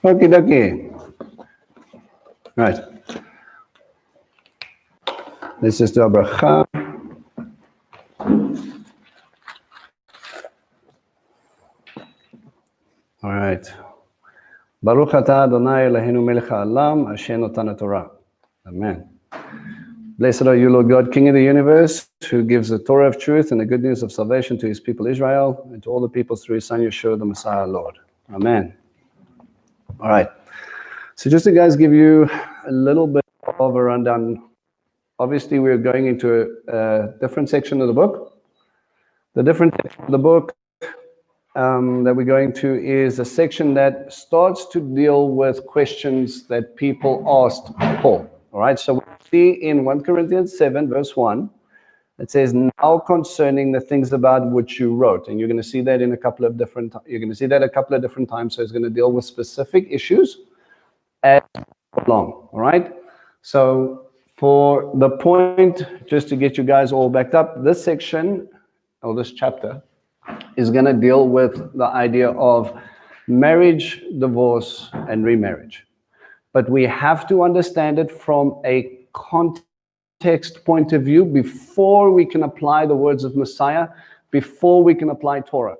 Okie dokie. Right. Let's just do a bracha. All right. Baruch atah Adonai Eloheinu melech ha'olam asher natan Torah. Amen. Blessed are you, Lord God, King of the universe, who gives the Torah of truth and the good news of salvation to his people Israel and to all the peoples through his son Yeshua, the Messiah, Lord. Amen. All right. So just to guys give you a little bit of a rundown. Obviously, we're going into a different section of the book. The different section of the book that we're going to is a section that starts to deal with questions that people asked Paul. All right, so we see in 1 Corinthians 7, verse 1, it says, now concerning the things about which you wrote. And you're going to see that in a couple of different times. So it's going to deal with specific issues as long. All right, so for the point, just to get you guys all backed up, this section, or this chapter, is going to deal with the idea of marriage, divorce, and remarriage. But we have to understand it from a context point of view before we can apply the words of Messiah, before we can apply Torah.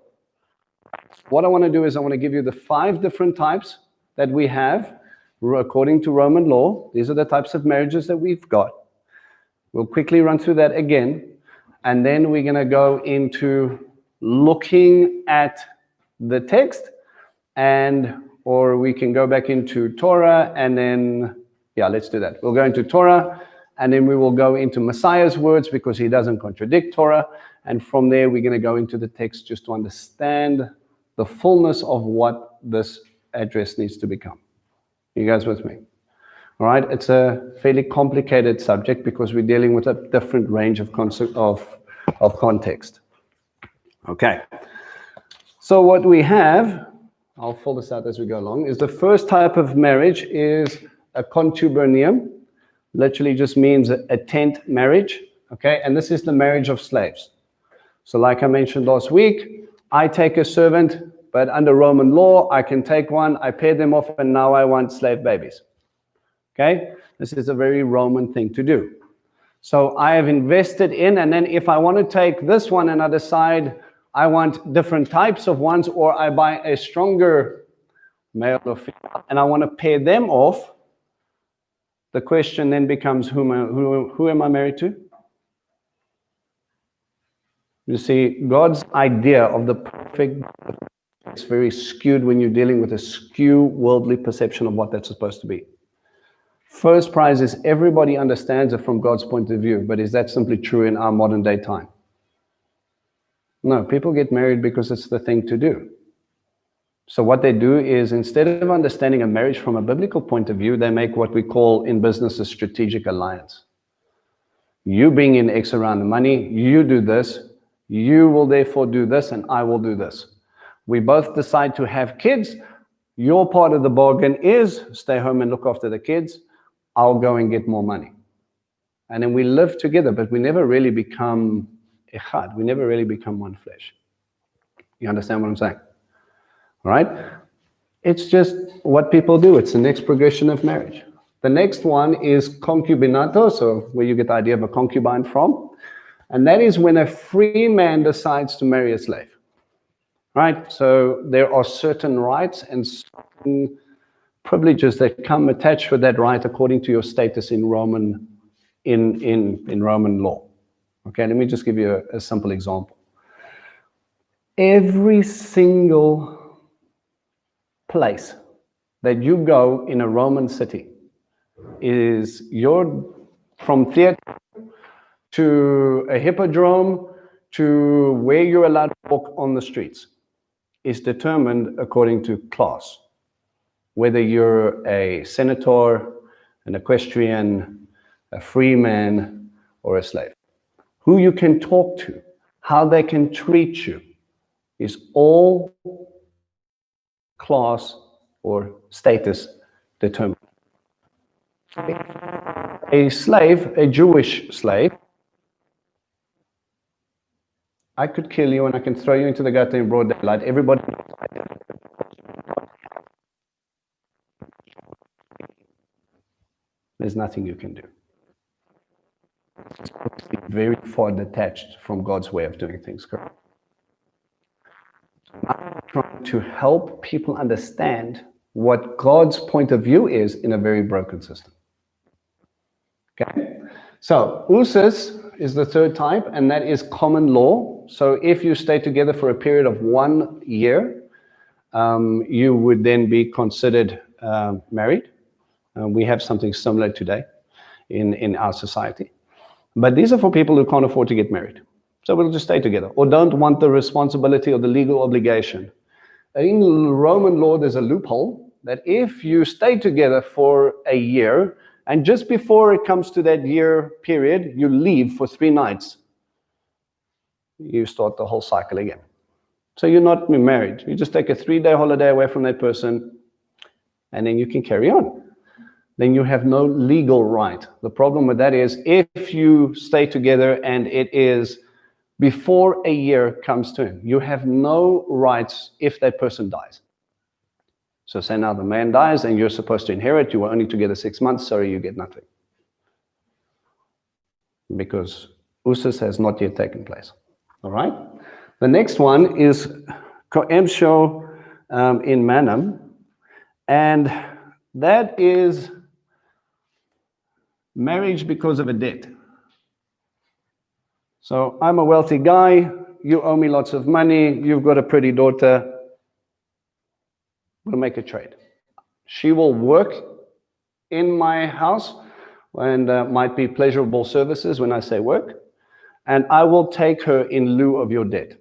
What I want to do is I want to give you the 5 different types that we have according to Roman law. These are the types of marriages that we've got. We'll quickly run through that again, and then we're going to go into looking at the text, or we can go back into Torah, and then, let's do that. We'll go into Torah, and then we will go into Messiah's words because he doesn't contradict Torah, and from there we're going to go into the text just to understand the fullness of what this address needs to become. You guys with me? All right, it's a fairly complicated subject because we're dealing with a different range of context. Okay, so what we have, I'll fill this out as we go along, is the first type of marriage is a concubinarium. Literally just means a tent marriage, okay? And this is the marriage of slaves. So like I mentioned last week, I take a servant, but under Roman law, I can take one, I pair them off, and now I want slave babies. Okay? This is a very Roman thing to do. So I have invested in, and then if I want to take this one and I decide I want different types of ones, or I buy a stronger male or female, and I want to pair them off, the question then becomes, who am I married to? You see, God's idea of the perfect is very skewed when you're dealing with a skew worldly perception of what that's supposed to be. First prize is everybody understands it from God's point of view, but is that simply true in our modern day time? No, people get married because it's the thing to do. So what they do is, instead of understanding a marriage from a biblical point of view, they make what we call in business a strategic alliance. You bring in X around the money, you do this, you will therefore do this, and I will do this. We both decide to have kids. Your part of the bargain is stay home and look after the kids. I'll go and get more money. And then we live together, but we never really become echad. We never really become one flesh. You understand what I'm saying? All right? It's just what people do. It's the next progression of marriage. The next one is concubinato, so where you get the idea of a concubine from. And that is when a free man decides to marry a slave. Right? So there are certain rights and certain privileges that come attached with that right according to your status in Roman law. Okay, let me just give you a simple example. Every single place that you go in a Roman city is from theater to a hippodrome to where you're allowed to walk on the streets is determined according to class. Whether you're a senator, an equestrian, a free man, or a slave. Who you can talk to, how they can treat you, is all class or status determined. A slave, a Jewish slave, I could kill you and I can throw you into the gutter in broad daylight. Everybody there's nothing you can do. It's very far detached from God's way of doing things, correct? I'm trying to help people understand what God's point of view is in a very broken system. Okay? So, usus is the third type, and that is common law. So, if you stay together for a period of 1 year, you would then be considered married. We have something similar today in our society. But these are for people who can't afford to get married. So we'll just stay together, or don't want the responsibility or the legal obligation. In Roman law, there's a loophole that if you stay together for a year, and just before it comes to that year period, you leave for 3 nights, you start the whole cycle again. So you're not married. You just take a 3-day holiday away from that person, and then you can carry on. Then you have no legal right. The problem with that is if you stay together and it is before a year comes to him, you have no rights if that person dies. So say now the man dies and you're supposed to inherit, you were only together 6 months, sorry, you get nothing. Because usus has not yet taken place. All right? The next one is coemsho in manum, and that is marriage because of a debt. So I'm a wealthy guy, you owe me lots of money, you've got a pretty daughter, we'll make a trade. She will work in my house and might be pleasurable services when I say work, and I will take her in lieu of your debt.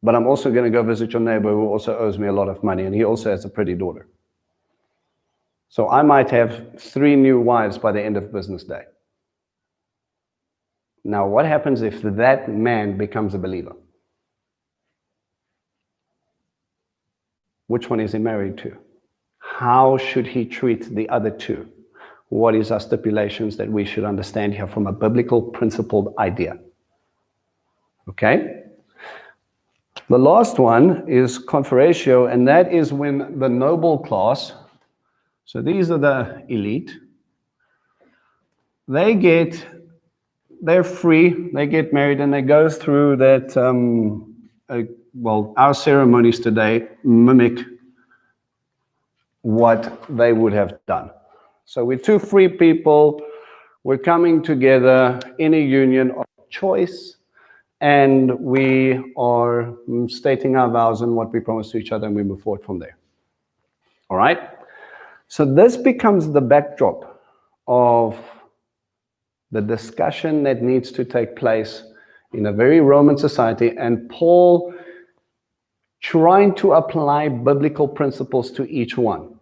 But I'm also going to go visit your neighbor who also owes me a lot of money, and he also has a pretty daughter. So I might have 3 new wives by the end of business day. Now, what happens if that man becomes a believer? Which one is he married to? How should he treat the other 2? What is our stipulations that we should understand here from a biblical principled idea? Okay? The last one is conferatio, and that is when the noble class, so these are the elite, they're free, they get married, and they go through that, our ceremonies today mimic what they would have done. So we're 2 free people, we're coming together in a union of choice, and we are stating our vows and what we promise to each other, and we move forward from there. All right? So this becomes the backdrop of the discussion that needs to take place in a very Roman society, and Paul trying to apply biblical principles to each one.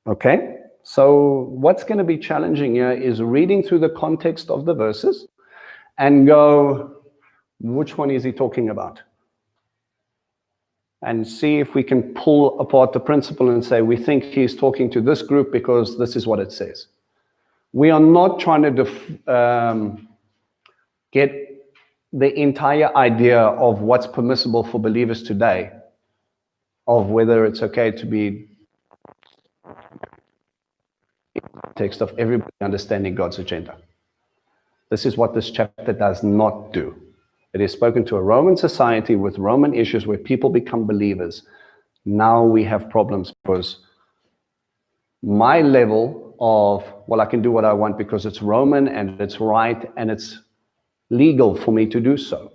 Okay? So what's going to be challenging here is reading through the context of the verses and go, which one is he talking about? And see if we can pull apart the principle and say, we think he's talking to this group because this is what it says. We are not trying to get the entire idea of what's permissible for believers today, of whether it's okay to be in the context of everybody understanding God's agenda. This is what this chapter does not do. It is spoken to a Roman society with Roman issues where people become believers. Now we have problems because my level of, well, I can do what I want because it's Roman and it's right and it's legal for me to do so.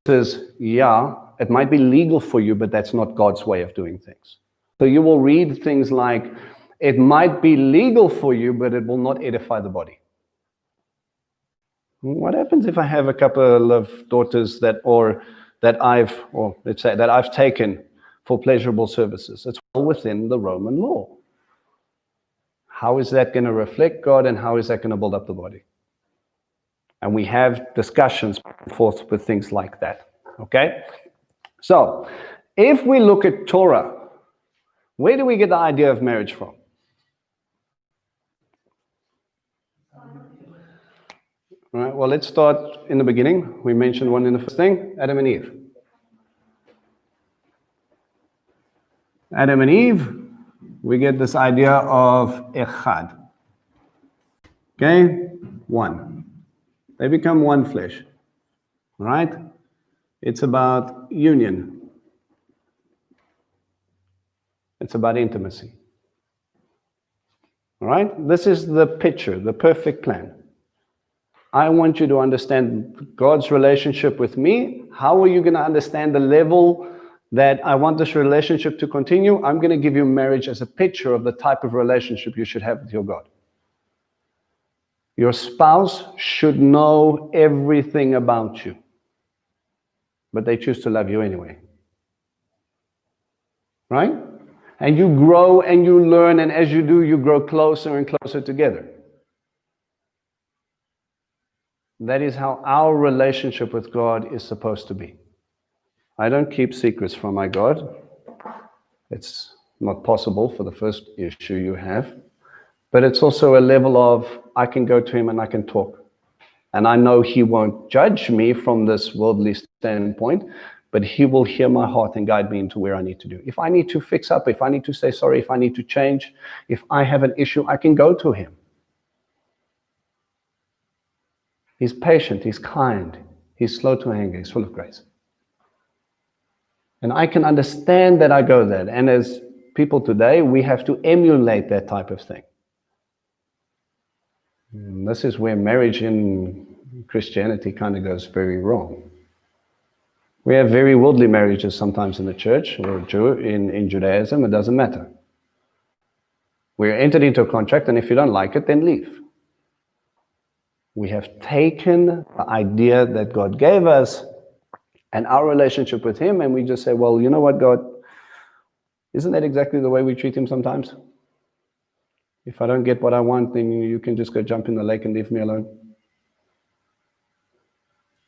Says, yeah, it might be legal for you, but that's not God's way of doing things. So you will read things like, it might be legal for you, but it will not edify the body. What happens if I have a couple of daughters that I've taken for pleasurable services? It's all within the Roman law. How is that going to reflect God, and how is that going to build up the body? And we have discussions forth with things like that. Okay? So, if we look at Torah, where do we get the idea of marriage from? All right, well, let's start in the beginning. We mentioned one in the first thing, Adam and Eve. Adam and Eve, we get this idea of echad. Okay? One. They become one flesh. All right? It's about union. It's about intimacy. All right? This is the picture, the perfect plan. I want you to understand God's relationship with me. How are you going to understand the level that I want this relationship to continue? I'm going to give you marriage as a picture of the type of relationship you should have with your God. Your spouse should know everything about you, but they choose to love you anyway. Right? And you grow and you learn, and as you do, you grow closer and closer together. That is how our relationship with God is supposed to be. I don't keep secrets from my God. It's not possible for the first issue you have. But it's also a level of, I can go to him and I can talk. And I know he won't judge me from this worldly standpoint, but he will hear my heart and guide me into where I need to do. If I need to fix up, if I need to say sorry, if I need to change, if I have an issue, I can go to him. He's patient, he's kind, he's slow to anger, he's full of grace. And I can understand that I go there. And as people today, we have to emulate that type of thing. And this is where marriage in Christianity kind of goes very wrong. We have very worldly marriages sometimes in the church, or in Judaism, it doesn't matter. We're entered into a contract, and if you don't like it, then leave. We have taken the idea that God gave us and our relationship with him, and we just say, well, you know what, God, isn't that exactly the way we treat him sometimes? If I don't get what I want, then you can just go jump in the lake and leave me alone.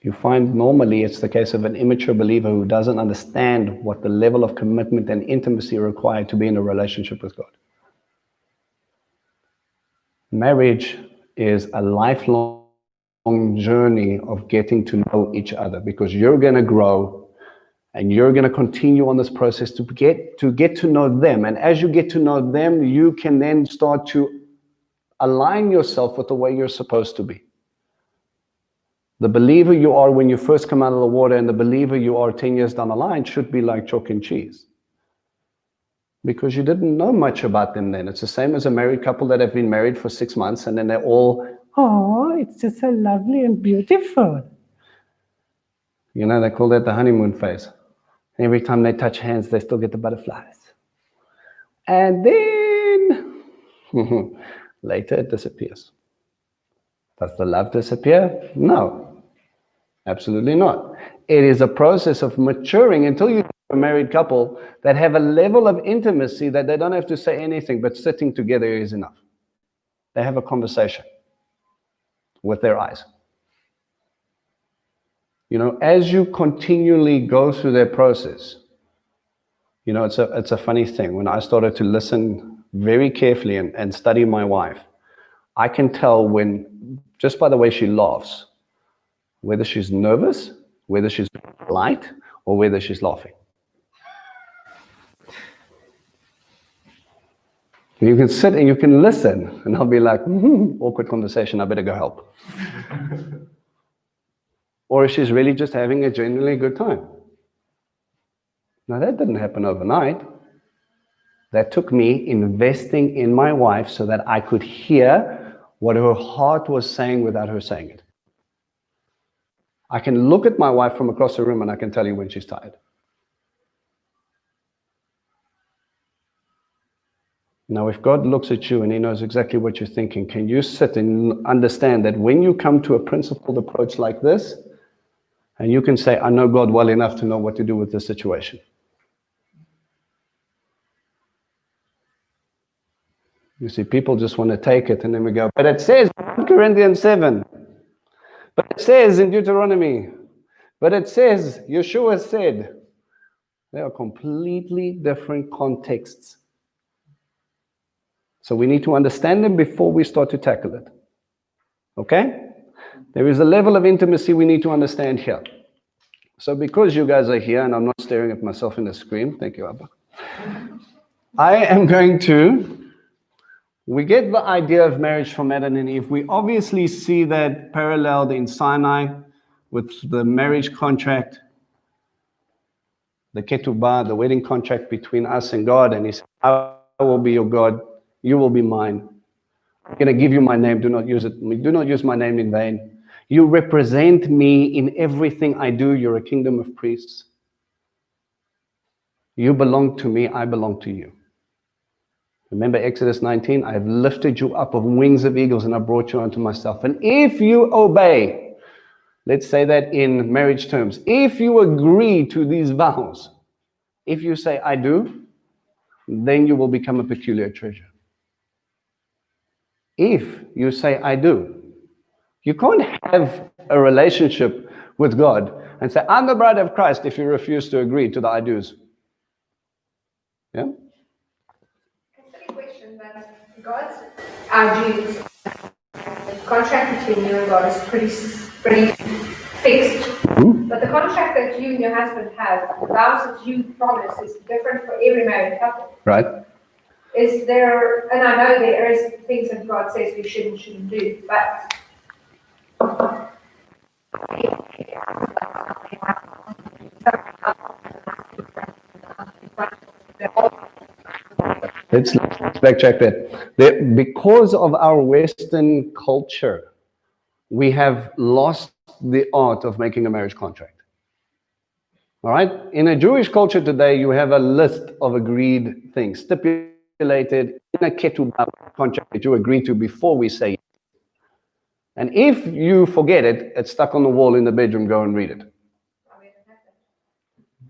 You find normally it's the case of an immature believer who doesn't understand what the level of commitment and intimacy required to be in a relationship with God. Marriage is a lifelong journey of getting to know each other, because you're going to grow and you're going to continue on this process to get to know them. And as you get to know them, you can then start to align yourself with the way you're supposed to be. The believer you are when you first come out of the water and the believer you are 10 years down the line should be like chalk and cheese, because you didn't know much about them then. It's the same as a married couple that have been married for 6 months and then they're all, oh, it's just so lovely and beautiful. You know, they call that the honeymoon phase. Every time they touch hands, they still get the butterflies. And then, later it disappears. Does the love disappear? No, absolutely not. It is a process of maturing until you have a married couple that have a level of intimacy that they don't have to say anything, but sitting together is enough. They have a conversation with their eyes. You know, as you continually go through their process, you know, it's a funny thing. When I started to listen very carefully and study my wife, I can tell when, just by the way she laughs, whether she's nervous, whether she's polite, or whether she's laughing. You can sit and you can listen, and I'll be like, awkward conversation, I better go help. Or she's really just having a genuinely good time. Now that didn't happen overnight. That took me investing in my wife so that I could hear what her heart was saying without her saying it. I can look at my wife from across the room and I can tell you when she's tired. Now, if God looks at you and he knows exactly what you're thinking, can you sit and understand that when you come to a principled approach like this, and you can say, I know God well enough to know what to do with this situation. You see, people just want to take it and then we go, but it says in 1 Corinthians 7, but it says in Deuteronomy, but it says, Yeshua said. They are completely different contexts. So we need to understand them before we start to tackle it. Okay? There is a level of intimacy we need to understand here. So because you guys are here and I'm not staring at myself in the screen, thank you, Abba. I am going to We get the idea of marriage from Adam and Eve. We obviously see that paralleled in Sinai with the marriage contract, the ketubah, the wedding contract between us and God. And he said, I will be your God, you will be mine. I'm going to give you my name, do not use it. Do not use my name in vain. You represent me in everything I do. You're a kingdom of priests. You belong to me, I belong to you. Remember Exodus 19, I have lifted you up of wings of eagles and I brought you unto myself. And if you obey, let's say that in marriage terms, if you agree to these vows, if you say, I do, then you will become a peculiar treasure. If you say, I do, you can't have a relationship with God and say, I'm the bride of Christ if you refuse to agree to the I do's. Yeah? God's Jews, the contract between you and God is pretty fixed. Mm-hmm. But the contract that you and your husband have, the vows that you promise, is different for every married couple. Right. Is there, and I know there is things that God says we shouldn't do, but Let's backtrack that. Because of our Western culture, we have lost the art of making a marriage contract. All right? In a Jewish culture today, you have a list of agreed things, stipulated in a ketubah contract that you agree to before we say it. And if you forget it, it's stuck on the wall in the bedroom, go and read it.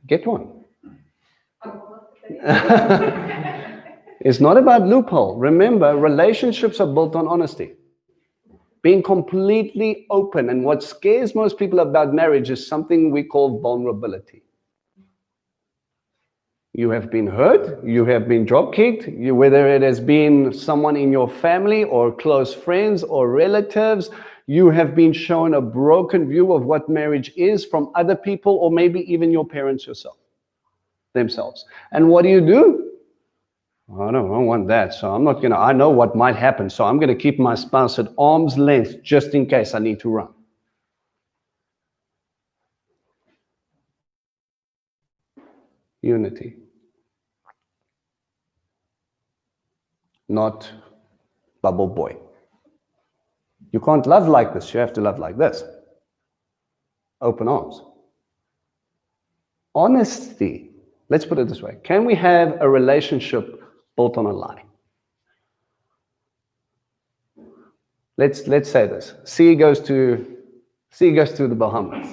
Get one. It's not about loophole. Remember, relationships are built on honesty. Being completely open. And what scares most people about marriage is something we call vulnerability. You have been hurt, you have been drop-kicked, whether it has been someone in your family or close friends or relatives, you have been shown a broken view of what marriage is from other people or maybe even your parents themselves. And what do? I don't want that, so I'm not going to, I know what might happen, so I'm going to keep my spouse at arm's length just in case I need to run. Unity. Not bubble boy. You can't love like this, you have to love like this. Open arms. Honesty. Let's put it this way. Can we have a relationship built on a lie? Let's say this. C goes to the Bahamas.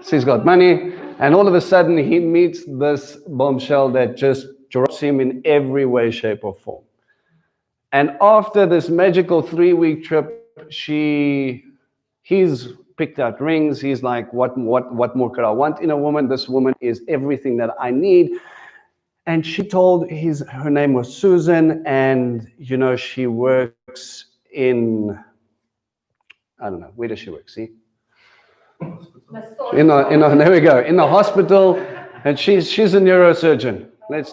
C's got money, and all of a sudden he meets this bombshell that just drops him in every way, shape, or form. And after this magical 3-week trip, he's picked out rings. He's like, what more could I want in a woman? This woman is everything that I need. And she told her name was Susan, and she works in, I don't know, where does she work? See? There we go, in the hospital, and she's a neurosurgeon. Let's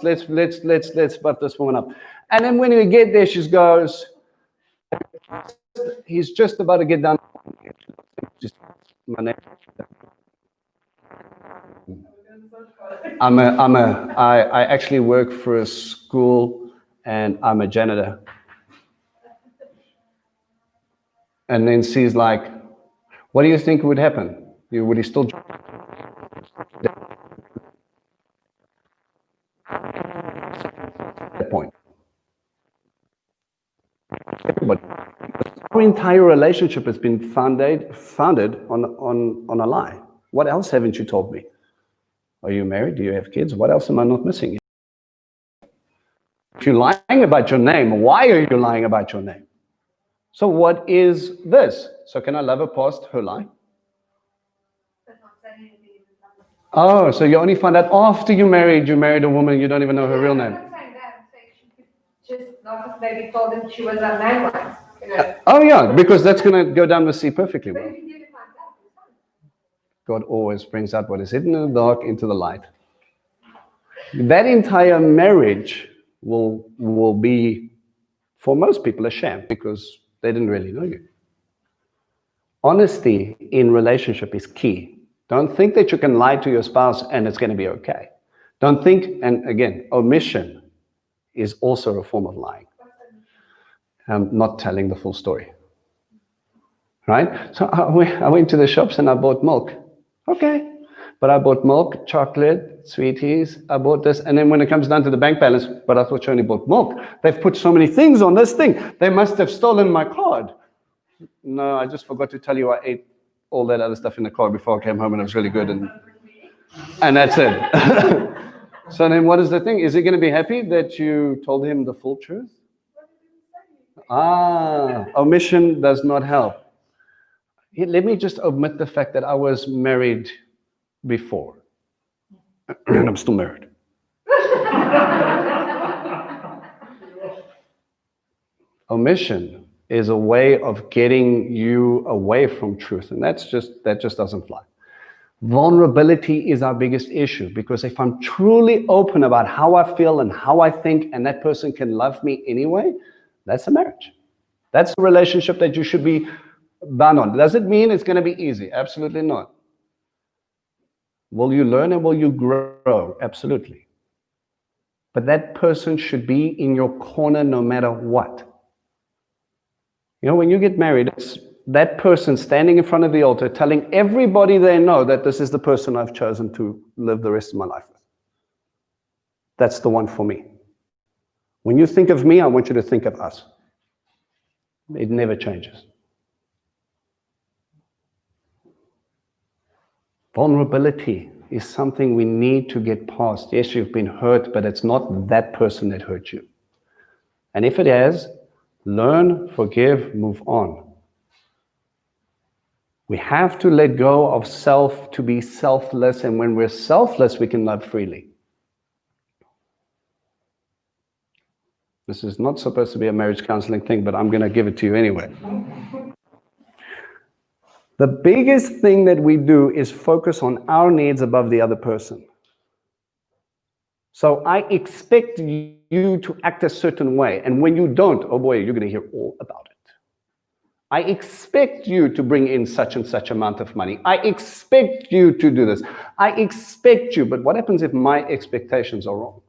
buff this woman up. And then when we get there, she goes, he's just about to get done. My name. I actually work for a school, and I'm a janitor. And then she's like, what do you think would happen? Would he still? That point. But our entire relationship has been founded on a lie. What else haven't you told me? Are you married? Do you have kids? What else am I not missing? If you're lying about your name, why are you lying about your name? So what is this? So can I love her past her lie? Oh, so you only find out after you married a woman, you don't even know her real name. I'm not saying that. I'm saying she could just not maybe told him she was unmarried once. Oh yeah, because that's going to go down the sea perfectly well. God always brings out what is hidden in the dark into the light. That entire marriage will be For most people, a sham because they didn't really know you. Honesty in relationship is key. Don't think that you can lie to your spouse and it's going to be okay. Don't think, and again, omission is also a form of lying. Not telling the full story. Right? So I went to the shops and I bought milk. Okay. But I bought milk, chocolate, sweeties, I bought this. And then when it comes down to the bank balance, but I thought you only bought milk. They've put so many things on this thing. They must have stolen my card. No, I just forgot to tell you I ate all that other stuff in the car before I came home and it was really good. And that's it. So then what is the thing? Is he going to be happy that you told him the full truth? Omission does not help. Let me just omit the fact that I was married before. And I'm still married. Omission is a way of getting you away from truth, and that just doesn't fly. Vulnerability is our biggest issue, because if I'm truly open about how I feel and how I think, and that person can love me anyway, that's a marriage. That's a relationship that you should be bound on. Does it mean it's going to be easy? Absolutely not. Will you learn and will you grow? Absolutely. But that person should be in your corner no matter what. You know, when you get married, it's that person standing in front of the altar telling everybody they know that this is the person I've chosen to live the rest of my life with. That's the one for me. When you think of me, I want you to think of us. It never changes. Vulnerability is something we need to get past. Yes, you've been hurt, but it's not that person that hurt you. And if it has, learn, forgive, move on. We have to let go of self to be selfless, and when we're selfless, we can love freely. This is not supposed to be a marriage counseling thing, but I'm going to give it to you anyway. The biggest thing that we do is focus on our needs above the other person. So I expect you to act a certain way, and when you don't, oh boy, you're going to hear all about it. I expect you to bring in such and such amount of money. I expect you to do this. I expect you, but what happens if my expectations are wrong?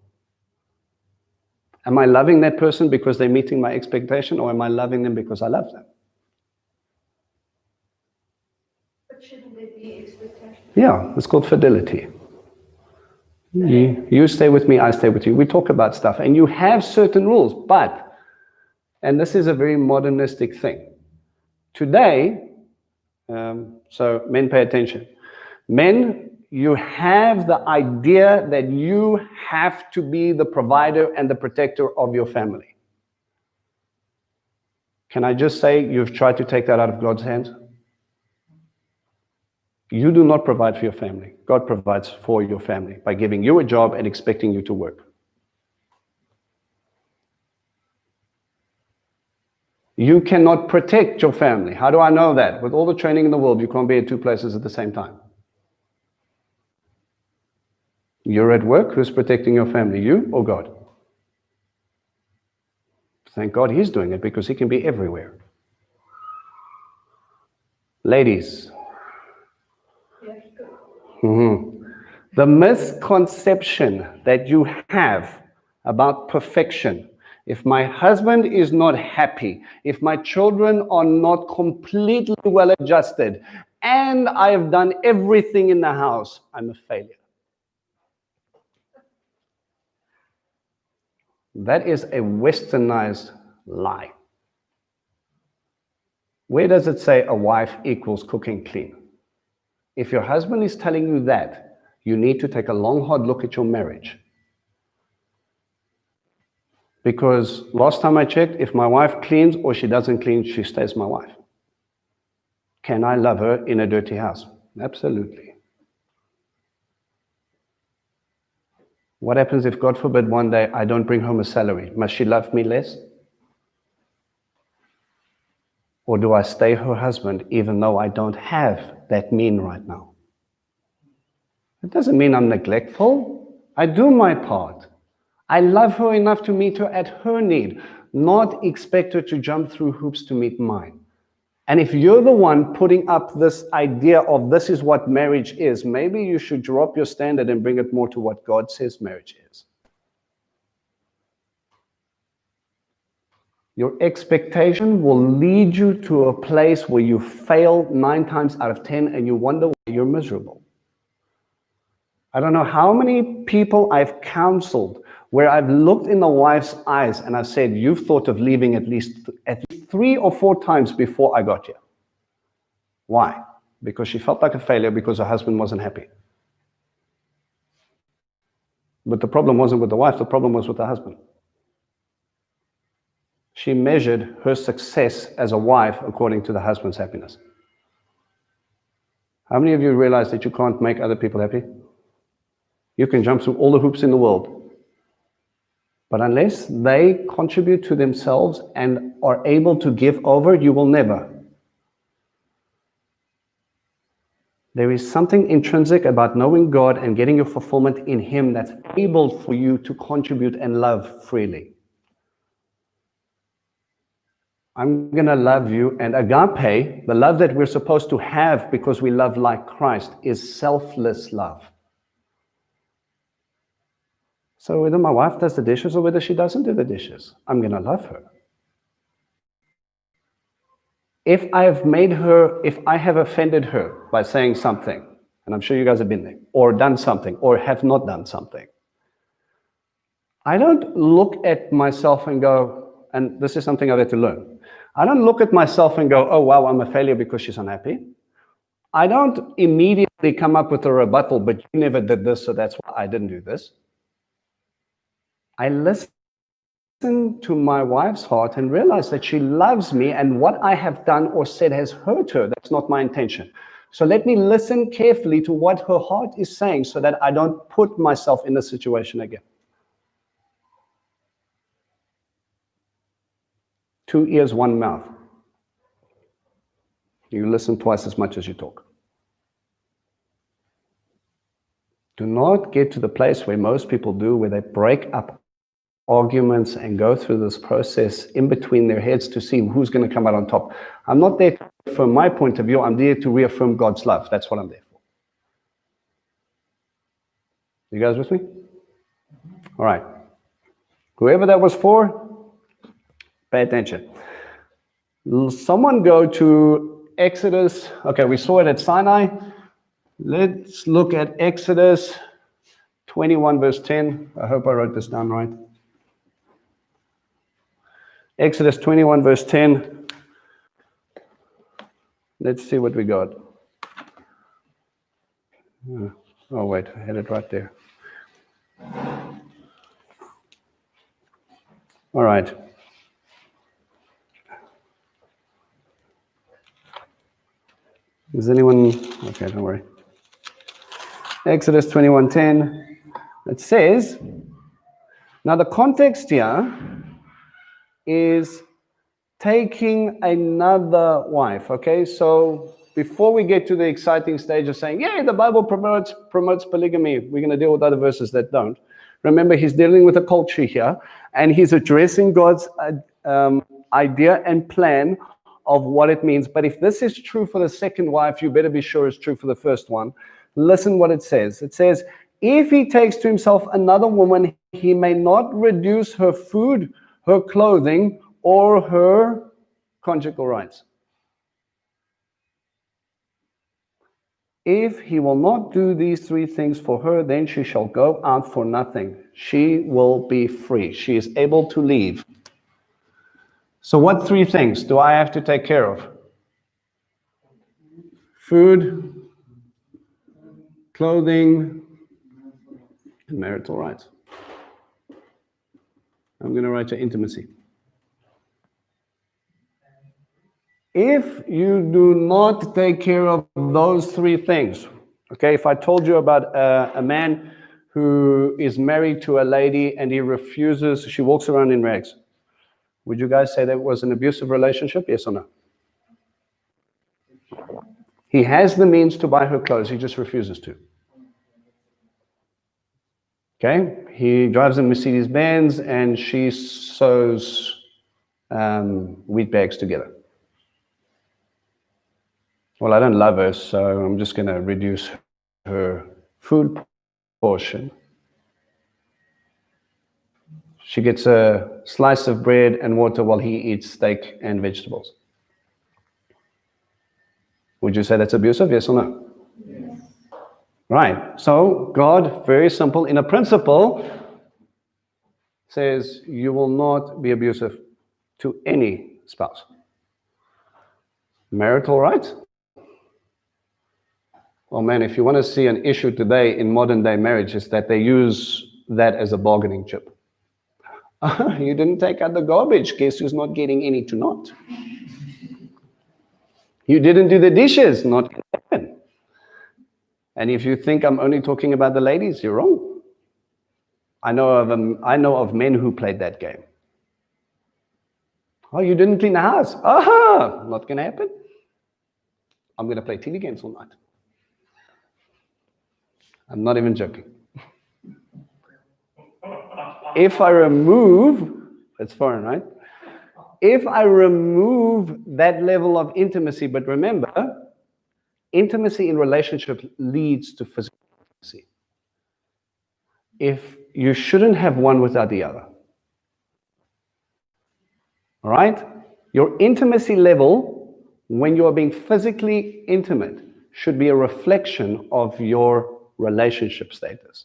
Am I loving that person because they're meeting my expectation, or am I loving them because I love them? But shouldn't there be expectation? Yeah, it's called fidelity. You stay with me, I stay with you. We talk about stuff, and you have certain rules, but, and this is a very modernistic thing. Today, so men pay attention. Men, you have the idea that you have to be the provider and the protector of your family. Can I just say you've tried to take that out of God's hands? You do not provide for your family. God provides for your family by giving you a job and expecting you to work. You cannot protect your family. How do I know that? With all the training in the world, you can't be at two places at the same time. You're at work, who's protecting your family, you or God? Thank God he's doing it, because he can be everywhere. Ladies, the misconception that you have about perfection, if my husband is not happy, if my children are not completely well adjusted, and I have done everything in the house, I'm a failure. That is a westernized lie. Where does it say a wife equals cooking clean? If your husband is telling you that, you need to take a long, hard look at your marriage. Because last time I checked, if my wife cleans or she doesn't clean, she stays my wife. Can I love her in a dirty house? Absolutely. What happens if, God forbid, one day I don't bring home a salary? Must she love me less? Or do I stay her husband even though I don't have that mean right now? It doesn't mean I'm neglectful. I do my part. I love her enough to meet her at her need. not expect her to jump through hoops to meet mine. And if you're the one putting up this idea of this is what marriage is, maybe you should drop your standard and bring it more to what God says marriage is. Your expectation will lead you to a place where you fail 9 times out of 10 and you wonder why you're miserable. I don't know how many people I've counseled where I've looked in the wife's eyes and I've said, you've thought of leaving at least 3 or 4 times before I got here. Why? Because she felt like a failure because her husband wasn't happy. But the problem wasn't with the wife, the problem was with the husband. She measured her success as a wife according to the husband's happiness. How many of you realize that you can't make other people happy? You can jump through all the hoops in the world. But unless they contribute to themselves and are able to give over, you will never. There is something intrinsic about knowing God and getting your fulfillment in Him that's able for you to contribute and love freely. I'm going to love you. And agape, the love that we're supposed to have because we love like Christ, is selfless love. So whether my wife does the dishes or whether she doesn't do the dishes, I'm going to love her. If I have offended her by saying something, and I'm sure you guys have been there, or done something, or have not done something, I don't look at myself and go, and this is something I've had to learn, I don't look at myself and go, oh wow, I'm a failure because she's unhappy. I don't immediately come up with a rebuttal, but you never did this, so that's why I didn't do this. I listen to my wife's heart and realize that she loves me and what I have done or said has hurt her. That's not my intention. So let me listen carefully to what her heart is saying so that I don't put myself in the situation again. 2 ears, 1 mouth. You listen twice as much as you talk. Do not get to the place where most people do, where they break up arguments and go through this process in between their heads to see who's going to come out on top. I'm not there to reaffirm my point of view. I'm there to reaffirm God's love. That's what I'm there for. You guys with me? All right. Whoever that was for, pay attention. Someone go to Exodus. Okay, we saw it at Sinai. Let's look at Exodus 21 verse 10. I hope I wrote this down right. Exodus 21 verse 10. Let's see what we got. Oh wait, I had it right there. All right. Is anyone, okay, don't worry. Exodus 21:10. It says, now the context here is taking another wife, okay? So before we get to the exciting stage of saying, yeah, the Bible promotes polygamy, we're going to deal with other verses that don't. Remember, he's dealing with a culture here, and he's addressing God's idea and plan of what it means. But if this is true for the second wife, you better be sure it's true for the first one. Listen what it says. It says, if he takes to himself another woman, he may not reduce her food, her clothing, or her conjugal rights. If he will not do these 3 things for her, then she shall go out for nothing. She will be free. She is able to leave. So what 3 things do I have to take care of? Food, clothing, and marital rights. I'm going to write your intimacy. If you do not take care of those 3 things, okay, if I told you about a man who is married to a lady and he refuses, she walks around in rags, would you guys say that was an abusive relationship? Yes or no? He has the means to buy her clothes, he just refuses to. Okay, he drives a Mercedes-Benz and she sews wheat bags together. Well, I don't love her, so I'm just going to reduce her food portion. She gets a slice of bread and water while he eats steak and vegetables. Would you say that's abusive? Yes or no? Yes. Right. So God, very simple, in a principle, says you will not be abusive to any spouse. Marital rights? Well, man, if you want to see an issue today in modern day marriage, is that they use that as a bargaining chip. You didn't take out the garbage. Guess who's not getting any tonight? You didn't do the dishes. Not going to happen. And if you think I'm only talking about the ladies, you're wrong. I know of men who played that game. Oh, you didn't clean the house. Aha! Not going to happen. I'm going to play TV games all night. I'm not even joking. If I remove, it's foreign, right? If I remove that level of intimacy, but remember, intimacy in relationship leads to physical intimacy. If you shouldn't have one without the other. All right? Your intimacy level, when you are being physically intimate, should be a reflection of your relationship status.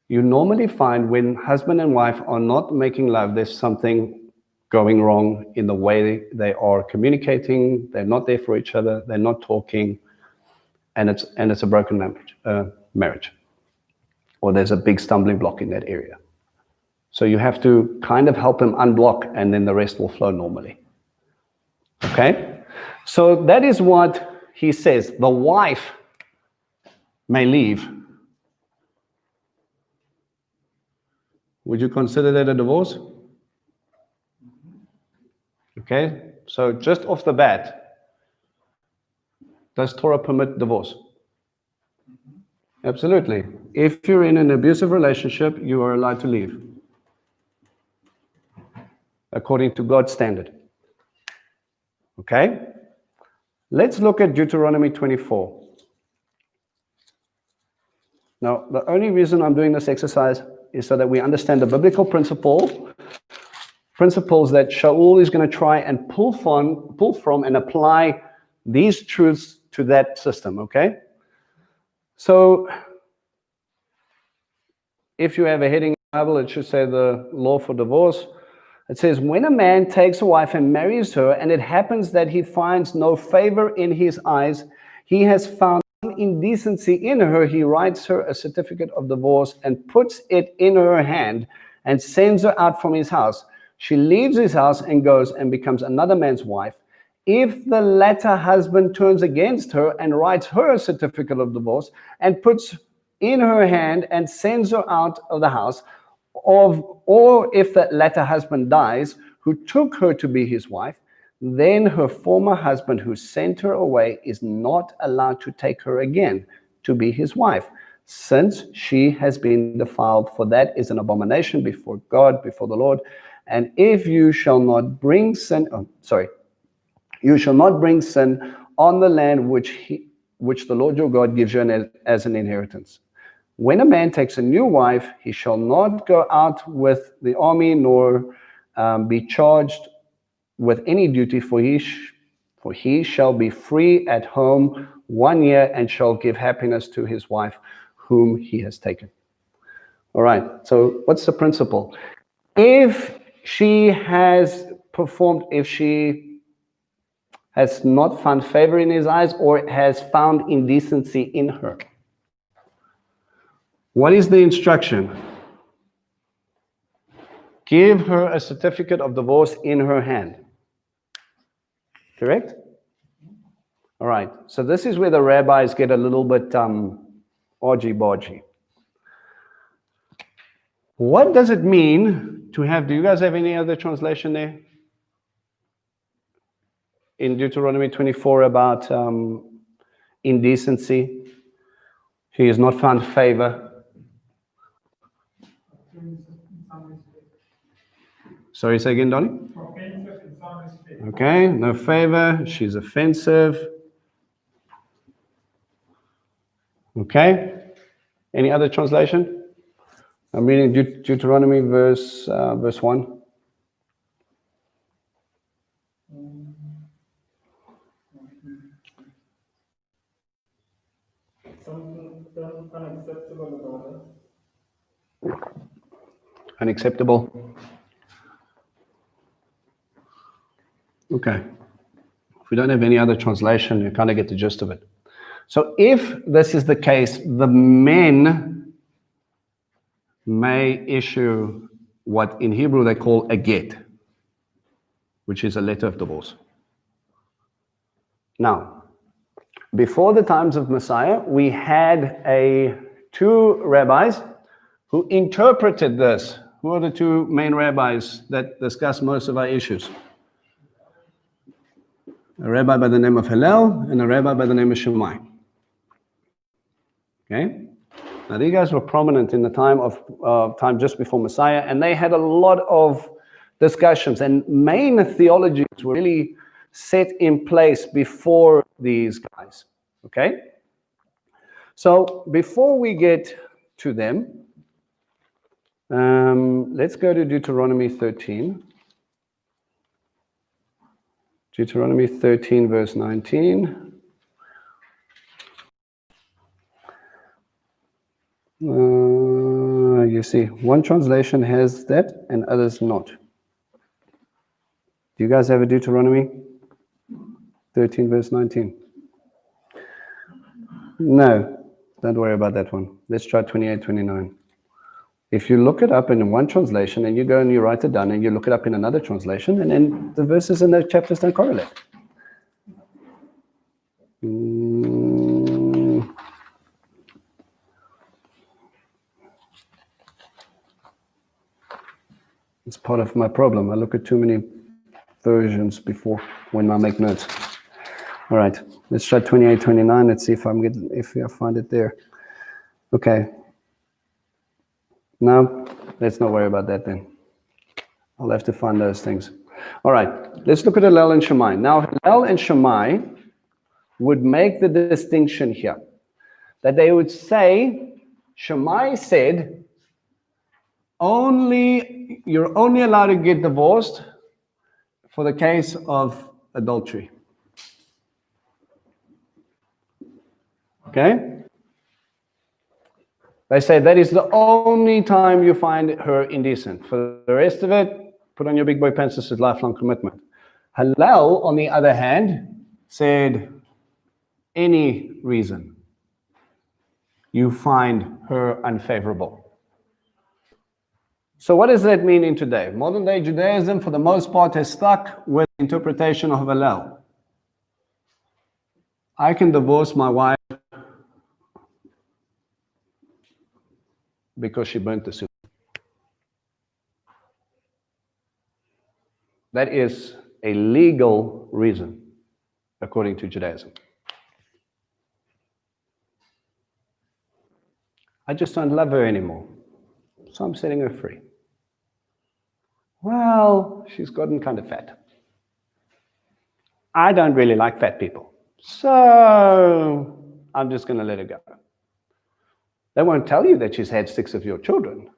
You normally find when husband and wife are not making love, there's something going wrong in the way they are communicating. They're not there for each other. They're not talking, and it's a broken marriage, or there's a big stumbling block in that area. So you have to kind of help him unblock, and then the rest will flow normally. Okay? So that is what he says. The wife may leave. Would you consider that a divorce? Okay? So just off the bat, does Torah permit divorce? Absolutely. If you're in an abusive relationship, you are allowed to leave. According to God's standard. Okay? Let's look at Deuteronomy 24. Now, the only reason I'm doing this exercise is so that we understand the biblical principles that Shaul is going to try and pull from and apply these truths to that system, okay? So, if you have a heading in the Bible, it should say the law for divorce. It says, when a man takes a wife and marries her, and it happens that he finds no favor in his eyes, he has found indecency in her, he writes her a certificate of divorce and puts it in her hand and sends her out from his house. She leaves his house and goes and becomes another man's wife. If the latter husband turns against her and writes her a certificate of divorce and puts in her hand and sends her out of the house, or if the latter husband dies, who took her to be his wife, then her former husband who sent her away is not allowed to take her again to be his wife, since she has been defiled, for that is an abomination before God, before the Lord. And if you shall not bring sin, you shall not bring sin on the land which the Lord your God gives you as an inheritance. When a man takes a new wife, he shall not go out with the army, nor be charged with any duty, for he shall be free at home 1 year and shall give happiness to his wife whom he has taken. All right, so what's the principle? If she has not found favor in his eyes or has found indecency in her, what is the instruction? Give her a certificate of divorce in her hand. Correct? All right, so this is where the rabbis get a little bit argy-bargy. What does it mean to have, do you guys have any other translation there? In Deuteronomy 24 about indecency. He has not found favor. Sorry, say again, Donnie? Offensive in some respect. Okay, no favor. She's offensive. Okay. Any other translation? I'm reading Deuteronomy verse 1. Something unacceptable about it. Unacceptable. Okay. If we don't have any other translation, you kind of get the gist of it. So if this is the case, the men may issue what in Hebrew they call a get, which is a letter of divorce. Now, before the times of Messiah, we had two rabbis who interpreted this. Who are the two main rabbis that discuss most of our issues? A rabbi by the name of Hillel and a rabbi by the name of Shammai. Okay? Now, these guys were prominent in the time just before Messiah, and they had a lot of discussions, and main theologies were really set in place before these guys. Okay? So, before we get to them, let's go to Deuteronomy 13. Deuteronomy 13, verse 19. You see, one translation has that and others not. Do you guys have a Deuteronomy 13, verse 19? No, don't worry about that one. Let's try 28, 29. If you look it up in one translation and you go and you write it down and you look it up in another translation, and then the verses in the chapters don't correlate. It's part of my problem. I look at too many versions before when I make notes. All right, let's try 28, 29. Let's see if I find it there. Okay. No, let's not worry about that then. I'll have to find those things. All right, let's look at Hillel and Shammai. Now, Hillel and Shammai would make the distinction here. That they would say, Shammai said, you're only allowed to get divorced for the case of adultery. Okay? They say that is the only time you find her indecent. For the rest of it, put on your big boy pants, this is lifelong commitment. Hillel, on the other hand, said any reason you find her unfavorable. So what does that mean in today? Modern day Judaism, for the most part, has stuck with the interpretation of Hillel. I can divorce my wife because she burnt the soup. That is a legal reason, according to Judaism. I just don't love her anymore, so I'm setting her free. Well, she's gotten kind of fat. I don't really like fat people, so I'm just going to let her go. They won't tell you that she's had 6 of your children.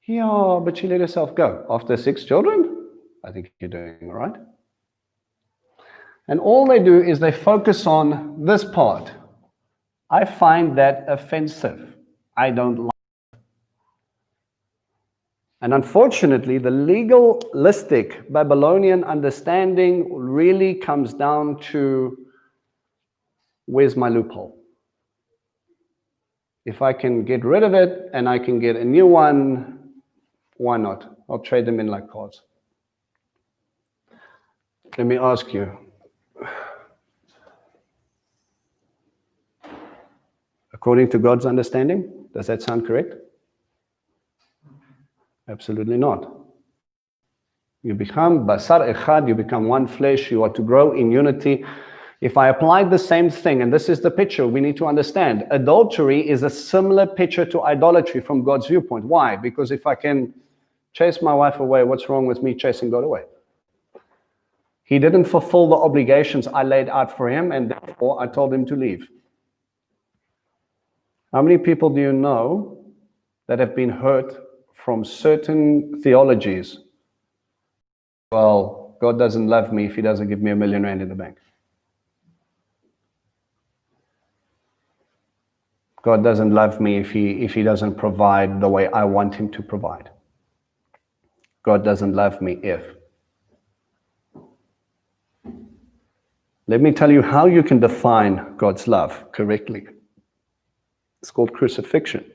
Yeah, but she let herself go. After 6 children, I think you're doing all right. And all they do is they focus on this part. I find that offensive. I don't like it. And unfortunately, the legalistic Babylonian understanding really comes down to, where's my loophole? If I can get rid of it and I can get a new one, why not? I'll trade them in like cards. Let me ask you. According to God's understanding, does that sound correct? Absolutely not. You become basar echad, you become one flesh, you are to grow in unity. If I applied the same thing, and this is the picture we need to understand, adultery is a similar picture to idolatry from God's viewpoint. Why? Because if I can Chase my wife away. What's wrong with me chasing God away? He didn't fulfill the obligations I laid out for him, and therefore I told him to leave. How many people do you know that have been hurt from certain theologies? Well, God doesn't love me if he doesn't give me $1 million in the bank. God doesn't love me if he doesn't provide the way I want him to provide. God doesn't love me if. Let me tell you how you can define God's love correctly. It's called crucifixion.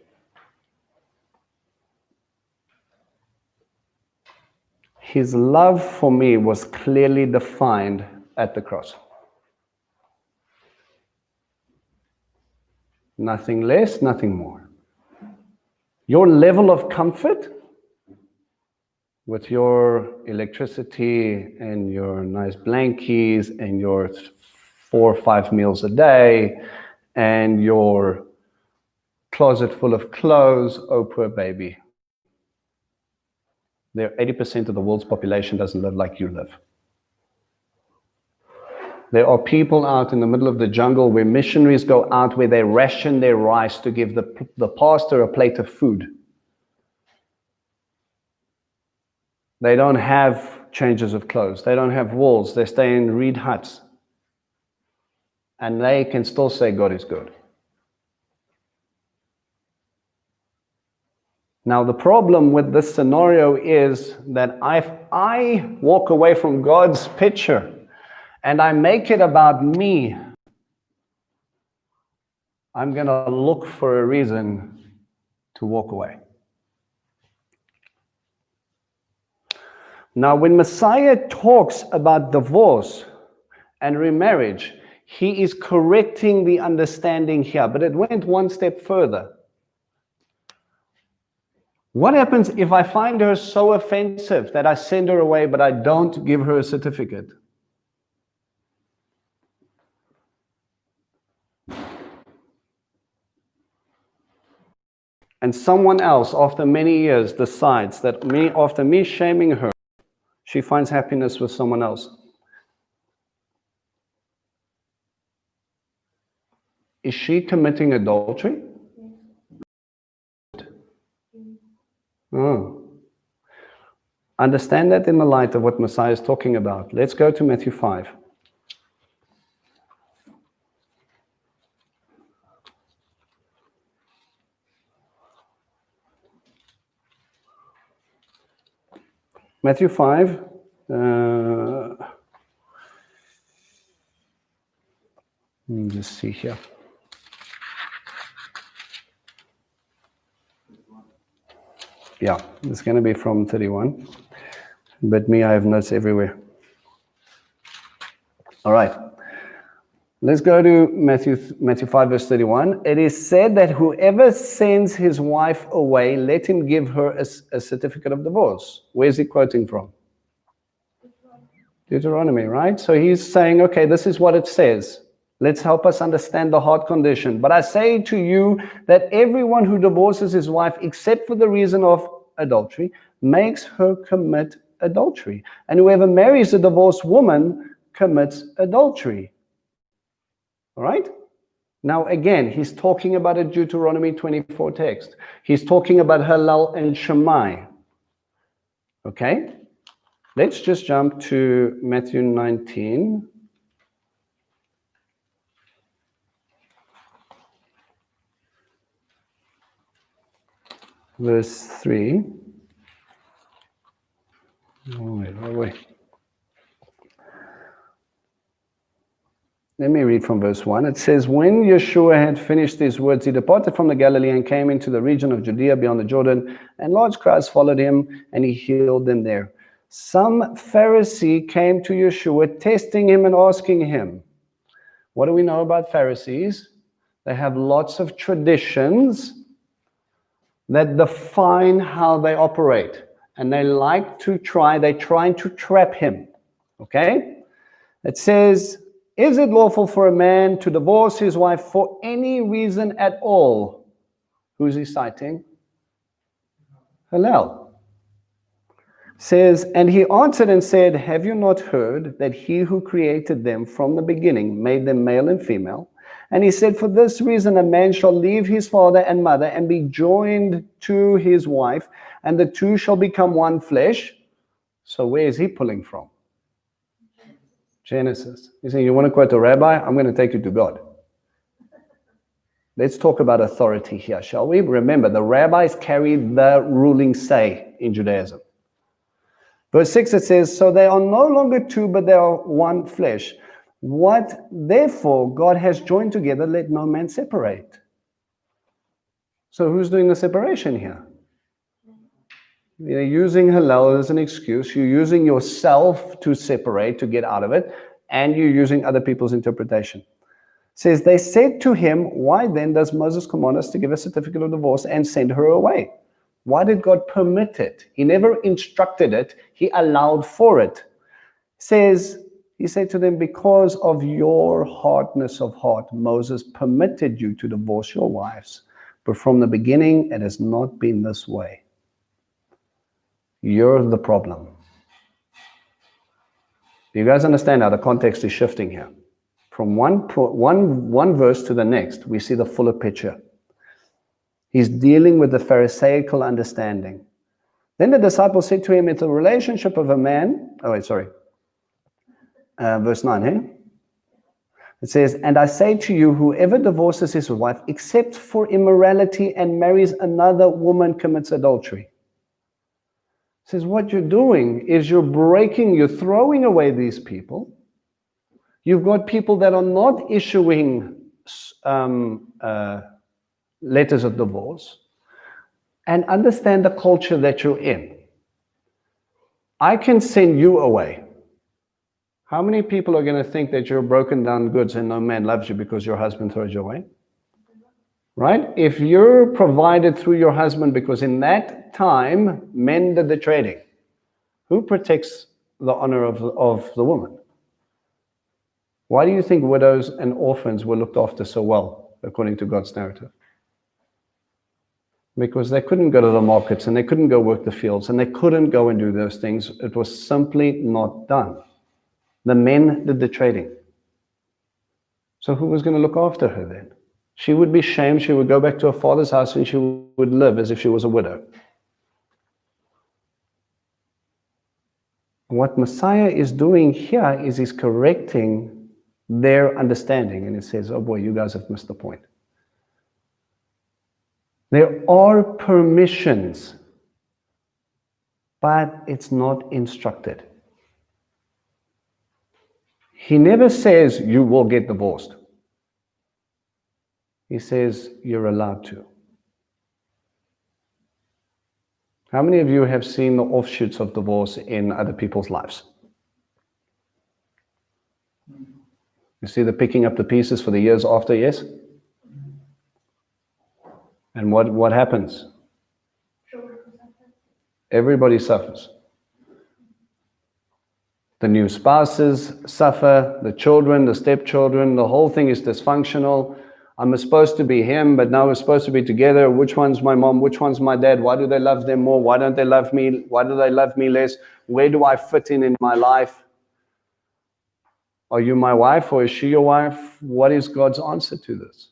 His love for me was clearly defined at the cross. Nothing less, nothing more. Your level of comfort with your electricity and your nice blankies and your 4 or 5 meals a day and your closet full of clothes, oh poor baby. 80% of the world's population doesn't live like you live. There are people out in the middle of the jungle where missionaries go out where they ration their rice to give the pastor a plate of food. They don't have changes of clothes. They don't have walls. They stay in reed huts. And they can still say God is good. Now, the problem with this scenario is that if I walk away from God's picture and I make it about me, I'm going to look for a reason to walk away. Now, when Messiah talks about divorce and remarriage, he is correcting the understanding here, but it went one step further. What happens if I find her so offensive that I send her away, but I don't give her a certificate? And someone else, after many years, decides that after me shaming her, she finds happiness with someone else. Is she committing adultery? Oh. Understand that in the light of what Messiah is talking about. Let's go to Matthew 5. Matthew 5. Let me just see here. Yeah, it's going to be from 31. But I have notes everywhere. All right. Let's go to Matthew 5, verse 31. It is said that whoever sends his wife away, let him give her a certificate of divorce. Where's he quoting from? Deuteronomy, right? So he's saying, okay, this is what it says. Let's help us understand the heart condition. But I say to you that everyone who divorces his wife, except for the reason of adultery, makes her commit adultery. And whoever marries a divorced woman commits adultery. All right? Now, again, he's talking about a Deuteronomy 24 text. He's talking about Halal and Shammai. Okay? Let's just jump to Matthew 19. Verse 3. Wait. Let me read from verse 1. It says, when Yeshua had finished these words, he departed from the Galilee and came into the region of Judea beyond the Jordan, and large crowds followed him, and he healed them there. Some Pharisee came to Yeshua, testing him and asking him. What do we know about Pharisees? They have lots of traditions that define how they operate. And they're trying to trap him. Okay? It says, is it lawful for a man to divorce his wife for any reason at all? Who's he citing? Hillel. Says, and he answered and said, have you not heard that he who created them from the beginning made them male and female? And he said, for this reason a man shall leave his father and mother and be joined to his wife, and the two shall become one flesh. So where is he pulling from? Genesis. He's saying, you want to quote a rabbi? I'm going to take you to God. Let's talk about authority here, shall we? Remember, the rabbis carried the ruling say in Judaism. Verse 6, it says, so they are no longer two, but they are one flesh. What, therefore, God has joined together, let no man separate. So who's doing the separation here? You're using Hillel as an excuse. You're using yourself to separate, to get out of it, and you're using other people's interpretation. It says, they said to him, why then does Moses command us to give a certificate of divorce and send her away? Why did God permit it? He never instructed it. He allowed for it. He said to them, because of your hardness of heart, Moses permitted you to divorce your wives. But from the beginning, it has not been this way. You're the problem. Do you guys understand how the context is shifting here? From one verse to the next, we see the fuller picture. He's dealing with the Pharisaical understanding. Then the disciples said to him, it's a relationship of a man. Verse 9, eh? It says, and I say to you, whoever divorces his wife, except for immorality, and marries another woman, commits adultery. It says, what you're doing is you're throwing away these people. You've got people that are not issuing letters of divorce, and understand the culture that you're in. I can send you away. How many people are going to think that you're broken down goods and no man loves you because your husband throws you away? Right? If you're provided through your husband, because in that time, men did the trading, who protects the honor of the woman? Why do you think widows and orphans were looked after so well, according to God's narrative? Because they couldn't go to the markets, and they couldn't go work the fields, and they couldn't go and do those things. It was simply not done. The men did the trading. So who was going to look after her then? She would be shamed. She would go back to her father's house, and she would live as if she was a widow. What Messiah is doing here is he's correcting their understanding. And it says, oh boy, you guys have missed the point. There are permissions, but it's not instructed. He never says you will get divorced. He says you're allowed to. How many of you have seen the offshoots of divorce in other people's lives? You see the picking up the pieces for the years after, yes? And what happens? Everybody suffers. The new spouses suffer, the children, the stepchildren, the whole thing is dysfunctional. I'm supposed to be him, but now we're supposed to be together. Which one's my mom? Which one's my dad? Why do they love them more? Why don't they love me? Why do they love me less? Where do I fit in my life? Are you my wife, or is she your wife? What is God's answer to this?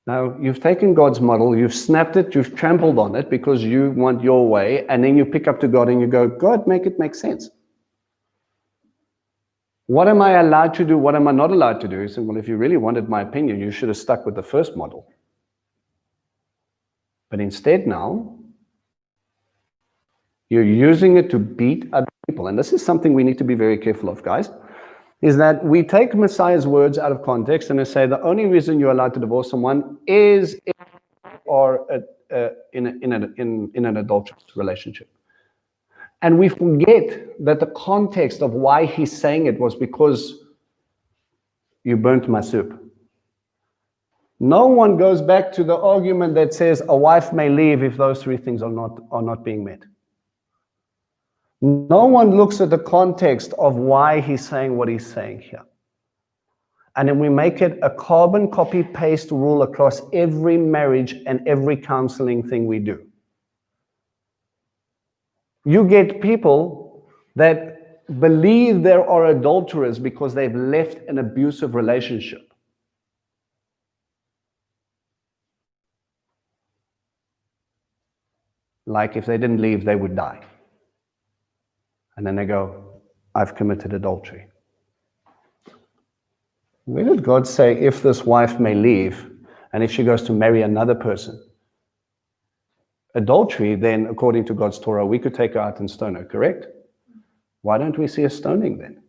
Now, you've taken God's model, you've snapped it, you've trampled on it because you want your way, and then you pick up to God and you go, God, make it make sense. What am I allowed to do? What am I not allowed to do? He said, well, if you really wanted my opinion, you should have stuck with the first model. But instead now, you're using it to beat other people. And this is something we need to be very careful of, guys, is that we take Messiah's words out of context and they say the only reason you're allowed to divorce someone is if you are in an adulterous relationship. And we forget that the context of why he's saying it was because you burnt my soup. No one goes back to the argument that says a wife may leave if those three things are not being met. No one looks at the context of why he's saying what he's saying here. And then we make it a carbon copy paste rule across every marriage and every counseling thing we do. You get people that believe there are adulterers because they've left an abusive relationship. Like if they didn't leave, they would die. And then they go, I've committed adultery. Where did God say if this wife may leave and if she goes to marry another person? Adultery, then, according to God's Torah, we could take her out and stone her, correct? Why don't we see a stoning then?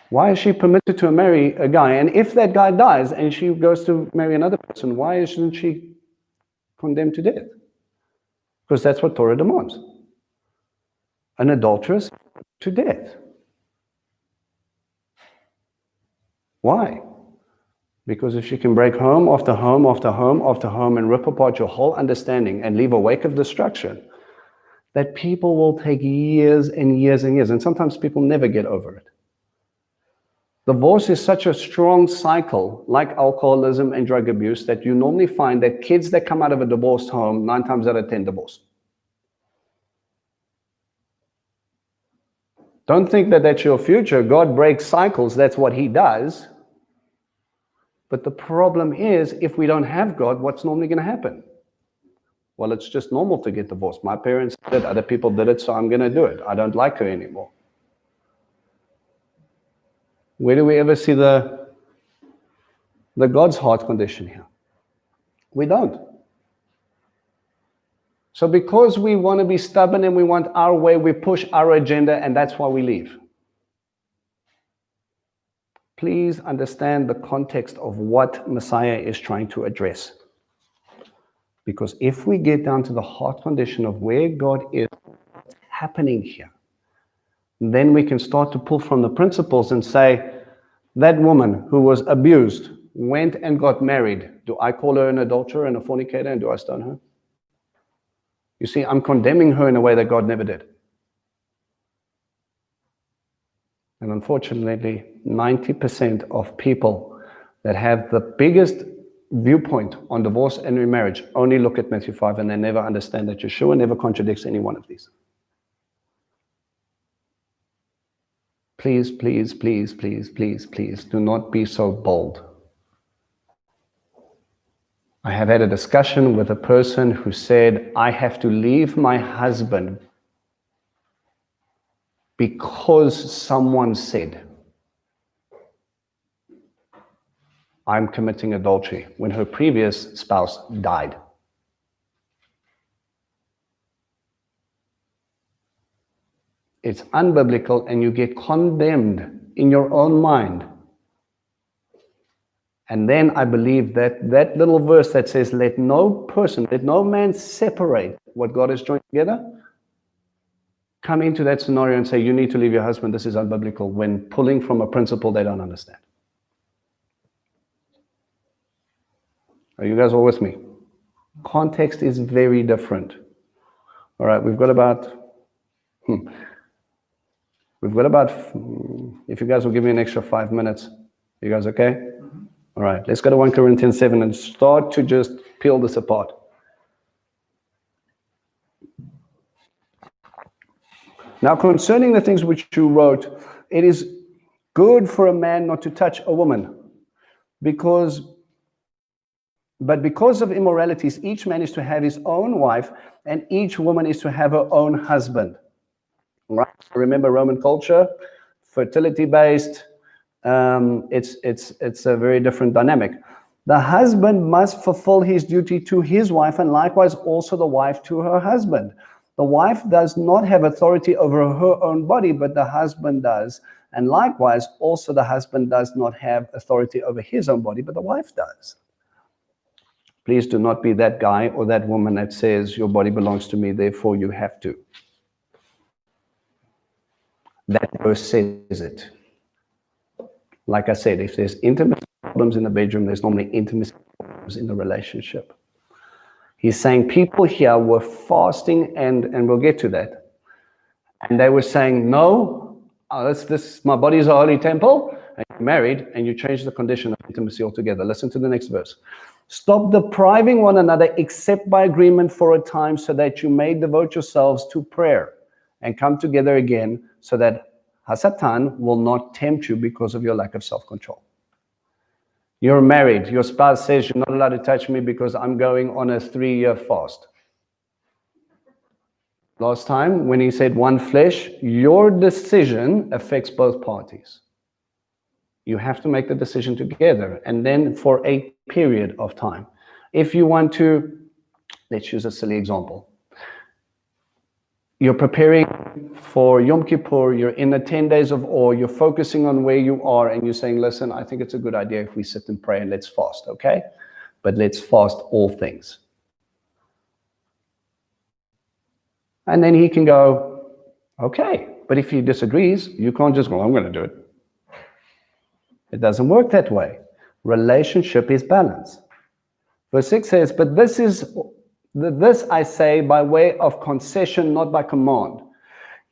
Why is she permitted to marry a guy? And if that guy dies and she goes to marry another person, why isn't she condemned to death? Because that's what Torah demands. An adulteress to death. Why? Because if she can break home after home after home after home and rip apart your whole understanding and leave a wake of destruction, that people will take years and years and years, and sometimes people never get over it. Divorce is such a strong cycle, like alcoholism and drug abuse, that you normally find that kids that come out of a divorced home, 9 times out of 10 divorce. Don't think that that's your future. God breaks cycles, that's what He does. But the problem is, if we don't have God, what's normally going to happen? Well, it's just normal to get divorced. My parents did it, other people did it, so I'm going to do it. I don't like her anymore. Where do we ever see the God's heart condition here? We don't. So because we want to be stubborn and we want our way, we push our agenda, and that's why we leave. Please understand the context of what Messiah is trying to address. Because if we get down to the heart condition of where God is, what's happening here, then we can start to pull from the principles and say, that woman who was abused went and got married. Do I call her an adulterer and a fornicator, and do I stone her? You see, I'm condemning her in a way that God never did. And unfortunately, 90% of people that have the biggest viewpoint on divorce and remarriage only look at Matthew 5, and they never understand that Yeshua never contradicts any one of these. Please, please, please, please, please, please, do not be so bold. I have had a discussion with a person who said, I have to leave my husband because someone said I'm committing adultery when her previous spouse died. It's unbiblical, and you get condemned in your own mind. And then I believe that that little verse that says, let no man separate what God has joined together, come into that scenario and say, you need to leave your husband, this is unbiblical, when pulling from a principle they don't understand. Are you guys all with me? Context is very different. All right, we've got about, if you guys will give me an extra 5 minutes, you guys okay? All right, let's go to 1 Corinthians 7 and start to just peel this apart. Now, concerning the things which you wrote, it is good for a man not to touch a woman, because of immoralities, each man is to have his own wife, and each woman is to have her own husband. Right? Remember Roman culture, fertility-based. It's a very different dynamic. The husband must fulfill his duty to his wife, and likewise also the wife to her husband. The wife does not have authority over her own body, but the husband does. And likewise also the husband does not have authority over his own body, but the wife does. Please do not be that guy or that woman that says your body belongs to me, therefore you have to. That verse says it. Like I said, if there's intimacy problems in the bedroom, there's normally intimacy problems in the relationship. He's saying people here were fasting, and we'll get to that. And they were saying, no, my body is a holy temple, and you're married, and you change the condition of intimacy altogether. Listen to the next verse. Stop depriving one another except by agreement for a time, so that you may devote yourselves to prayer and come together again, so that Hasatan will not tempt you because of your lack of self-control. You're married. Your spouse says you're not allowed to touch me because I'm going on a 3-year fast. Last time, when he said one flesh, your decision affects both parties. You have to make the decision together, and then for a period of time. If you want to, let's use a silly example. You're preparing for Yom Kippur, you're in the 10 days of awe, you're focusing on where you are, and you're saying, listen, I think it's a good idea if we sit and pray and let's fast, okay? But let's fast all things. And then he can go, okay. But if he disagrees, you can't just go, I'm going to do it. It doesn't work that way. Relationship is balance. Verse 6 says, but this I say by way of concession, not by command.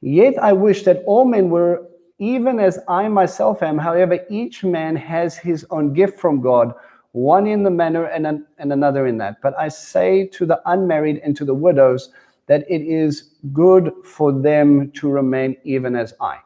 Yet I wish that all men were even as I myself am. However, each man has his own gift from God, one in the manner and another in that. But I say to the unmarried and to the widows that it is good for them to remain even as I.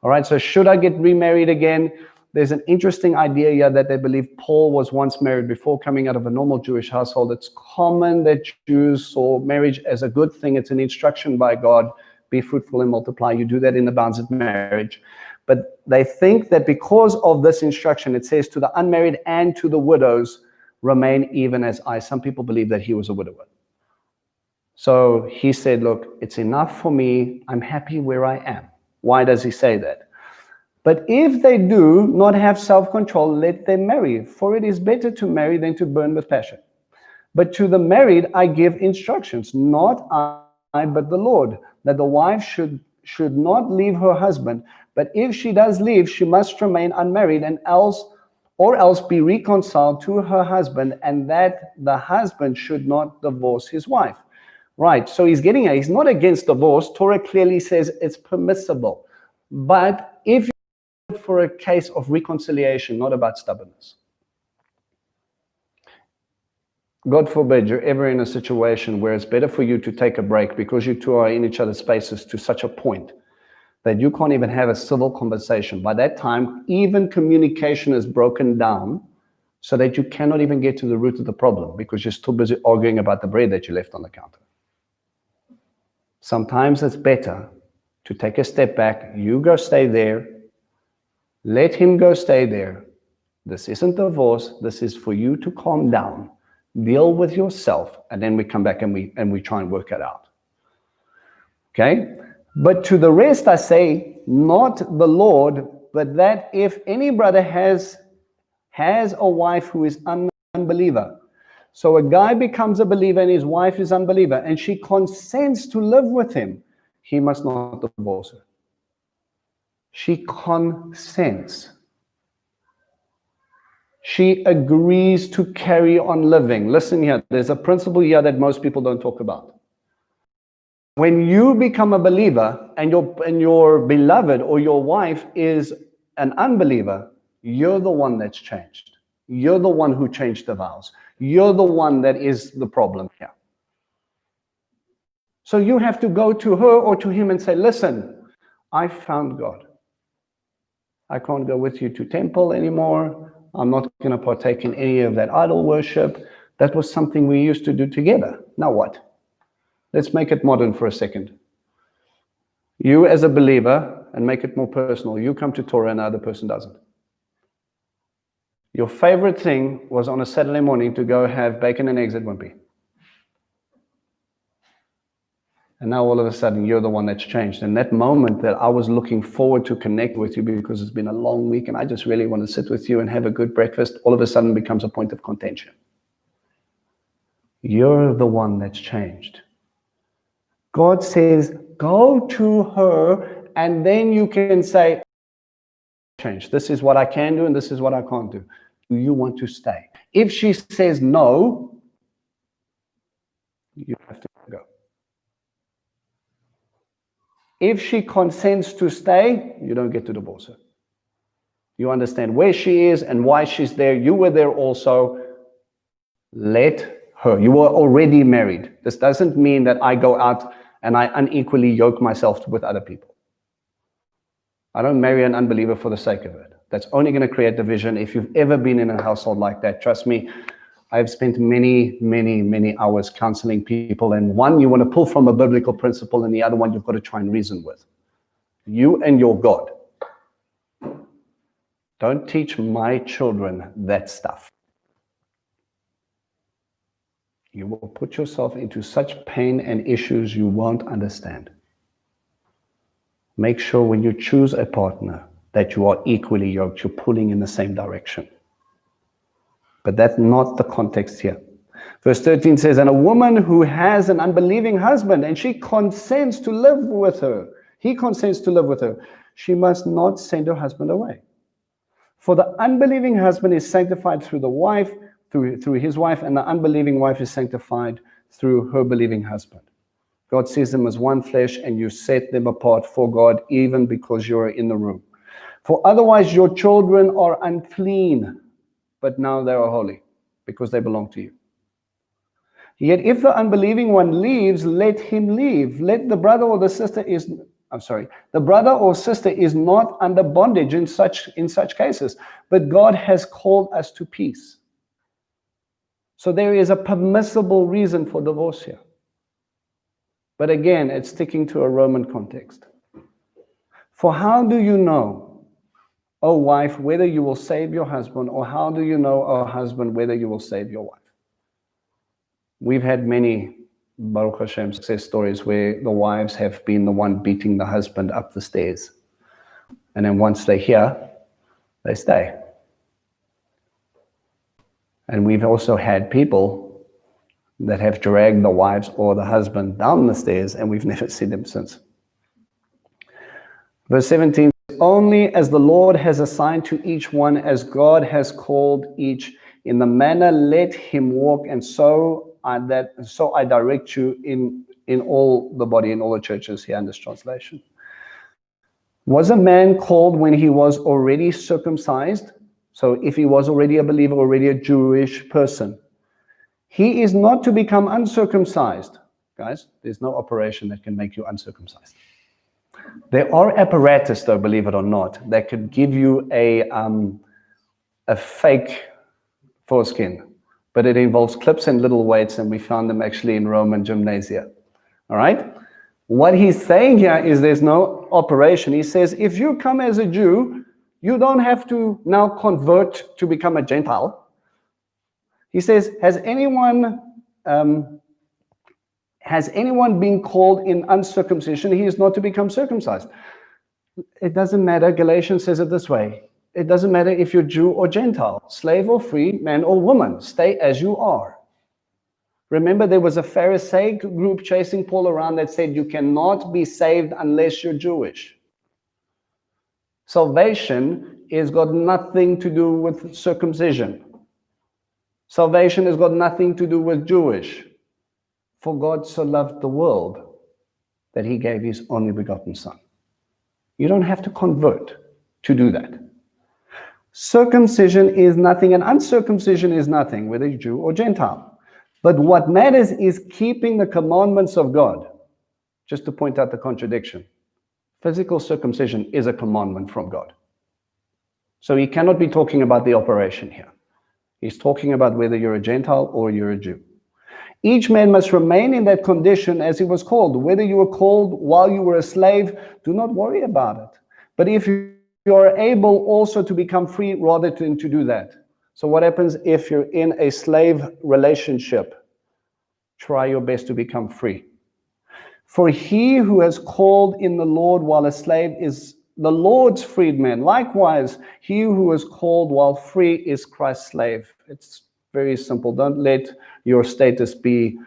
All right, so should I get remarried again? There's an interesting idea here that they believe Paul was once married before coming out of a normal Jewish household. It's common that Jews saw marriage as a good thing. It's an instruction by God, be fruitful and multiply. You do that in the bounds of marriage. But they think that because of this instruction, it says to the unmarried and to the widows, remain even as I. Some people believe that he was a widower. So he said, look, it's enough for me. I'm happy where I am. Why does he say that? But if they do not have self-control, let them marry, for it is better to marry than to burn with passion. But to the married I give instructions, not I, but the Lord, that the wife should not leave her husband, but if she does leave, she must remain unmarried, and else be reconciled to her husband, and that the husband should not divorce his wife. Right, so he's not against divorce. Torah clearly says it's permissible. But if for a case of reconciliation, not about stubbornness. God forbid you're ever in a situation where it's better for you to take a break because you two are in each other's spaces to such a point that you can't even have a civil conversation. By that time, even communication is broken down so that you cannot even get to the root of the problem because you're still busy arguing about the bread that you left on the counter. Sometimes it's better to take a step back. You go stay there. Let him go stay there. This isn't divorce. This is for you to calm down, deal with yourself, and then we come back and we try and work it out. Okay? But to the rest I say, not the Lord, but that if any brother has a wife who is unbeliever. So a guy becomes a believer and his wife is unbeliever, and she consents to live with him, he must not divorce her. She consents. She agrees to carry on living. Listen here, there's a principle here that most people don't talk about. When you become a believer and your beloved or your wife is an unbeliever, you're the one that's changed. You're the one who changed the vows. You're the one that is the problem here. So you have to go to her or to him and say, listen, I found God. I can't go with you to temple anymore. I'm not going to partake in any of that idol worship. That was something we used to do together. Now what? Let's make it modern for a second. You as a believer, and make it more personal, you come to Torah and the other person doesn't. Your favorite thing was on a Saturday morning to go have bacon and eggs at Wimpy. And now all of a sudden you're the one that's changed. And that moment that I was looking forward to connect with you because it's been a long week and I just really want to sit with you and have a good breakfast, all of a sudden becomes a point of contention. You're the one that's changed. God says, go to her and then you can say, change. This is what I can do and this is what I can't do. Do you want to stay? If she says no, you have to go. If she consents to stay, you don't get to divorce her. You understand where she is and why she's there. You were there also. Let her. You are already married. This doesn't mean that I go out and I unequally yoke myself with other people. I don't marry an unbeliever for the sake of it. That's only going to create division. If you've ever been in a household like that, trust me, I've spent many hours counseling people, and one you want to pull from a biblical principle, and the other one you've got to try and reason with. You and your God. Don't teach my children that stuff. You will put yourself into such pain and issues you won't understand. Make sure when you choose a partner that you are equally yoked, you're pulling in the same direction. But that's not the context here. Verse 13 says, and a woman who has an unbelieving husband and she consents to live with her, he consents to live with her, she must not send her husband away. For the unbelieving husband is sanctified through the wife, through his wife, and the unbelieving wife is sanctified through her believing husband. God sees them as one flesh, and you set them apart for God, even because you're in the room. For otherwise your children are unclean, but now they are holy, because they belong to you. Yet if the unbelieving one leaves, let him leave. Let the brother or the sister the brother or sister is not under bondage in such cases, but God has called us to peace. So there is a permissible reason for divorce here. But again, it's sticking to a Roman context. For how do you know, O wife, whether you will save your husband, or how do you know, O husband, whether you will save your wife? We've had many, Baruch Hashem, success stories where the wives have been the one beating the husband up the stairs. And then once they're here, they stay. And we've also had people that have dragged the wives or the husband down the stairs, and we've never seen them since. Verse 17, only as the Lord has assigned to each one, as God has called each, in the manner let him walk, and so I direct you in all the body, in all the churches here in this translation. Was a man called when he was already circumcised? So if he was already a believer, already a Jewish person, he is not to become uncircumcised. Guys, there's no operation that can make you uncircumcised. There are apparatus, though, believe it or not, that could give you a fake foreskin, but it involves clips and little weights, and we found them actually in Roman gymnasia. All right? What he's saying here is there's no operation. He says, if you come as a Jew, you don't have to now convert to become a Gentile. He says, has anyone been called in uncircumcision? He is not to become circumcised. It doesn't matter. Galatians says it this way. It doesn't matter if you're Jew or Gentile, slave or free, man or woman. Stay as you are. Remember, there was a Pharisaic group chasing Paul around that said you cannot be saved unless you're Jewish. Salvation has got nothing to do with circumcision. Salvation has got nothing to do with Jewish. For God so loved the world that he gave his only begotten Son. You don't have to convert to do that. Circumcision is nothing and uncircumcision is nothing, whether you're Jew or Gentile. But what matters is keeping the commandments of God. Just to point out the contradiction. Physical circumcision is a commandment from God. So he cannot be talking about the operation here. He's talking about whether you're a Gentile or you're a Jew. Each man must remain in that condition as he was called. Whether you were called while you were a slave, do not worry about it. But if you are able also to become free, rather than to do that. So what happens if you're in a slave relationship? Try your best to become free. For he who has called in the Lord while a slave is the Lord's freedman. Likewise, he who is called while free is Christ's slave. It's very simple. Don't let your status be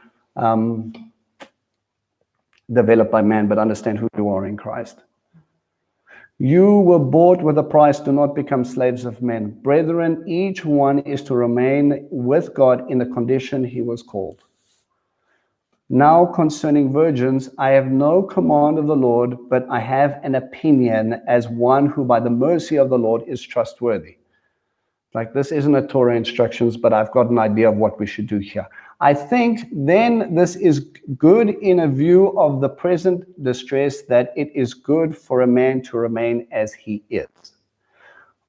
developed by man, but understand who you are in Christ. You were bought with a price. Do not become slaves of men. Brethren, each one is to remain with God in the condition he was called. Now concerning virgins, I have no command of the Lord, but I have an opinion as one who by the mercy of the Lord is trustworthy. Like, this isn't a Torah instructions, but I've got an idea of what we should do here. I think then this is good in a view of the present distress, that it is good for a man to remain as he is.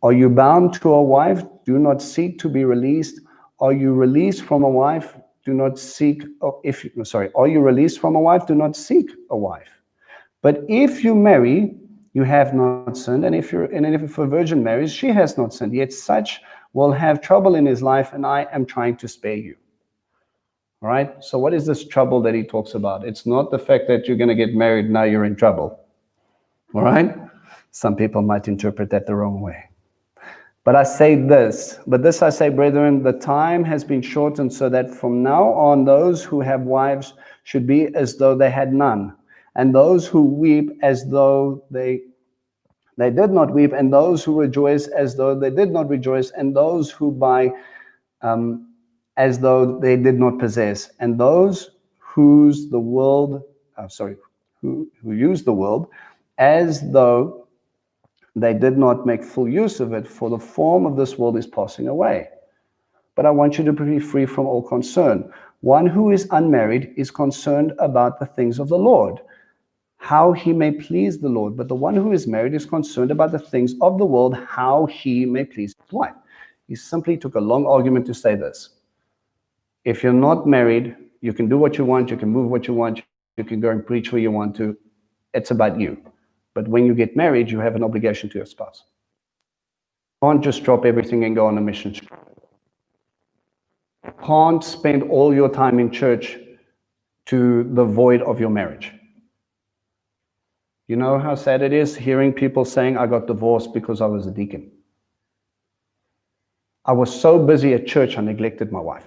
Are you bound to a wife? Do not seek to be released. Are you released from a wife? Do not seek, are you released from a wife? Do not seek a wife. But if you marry, you have not sinned, and if a virgin marries, she has not sinned. Yet such will have trouble in his life, and I am trying to spare you. All right? So what is this trouble that he talks about? It's not the fact that you're going to get married, now you're in trouble. All right? Some people might interpret that the wrong way. But I say this, I say, brethren, the time has been shortened, so that from now on those who have wives should be as though they had none, and those who weep as though they did not weep, and those who rejoice as though they did not rejoice, and those who buy as though they did not possess, and those who use the world as though they did not make full use of it, for the form of this world is passing away. But I want you to be free from all concern. One who is unmarried is concerned about the things of the Lord, how he may please the Lord. But the one who is married is concerned about the things of the world, how he may please his wife. He simply took a long argument to say this. If you're not married, you can do what you want, you can move what you want, you can go and preach where you want to. It's about you. But when you get married, you have an obligation to your spouse. You can't just drop everything and go on a mission trip. You can't spend all your time in church to the void of your marriage. You know how sad it is hearing people saying, I got divorced because I was a deacon. I was so busy at church, I neglected my wife.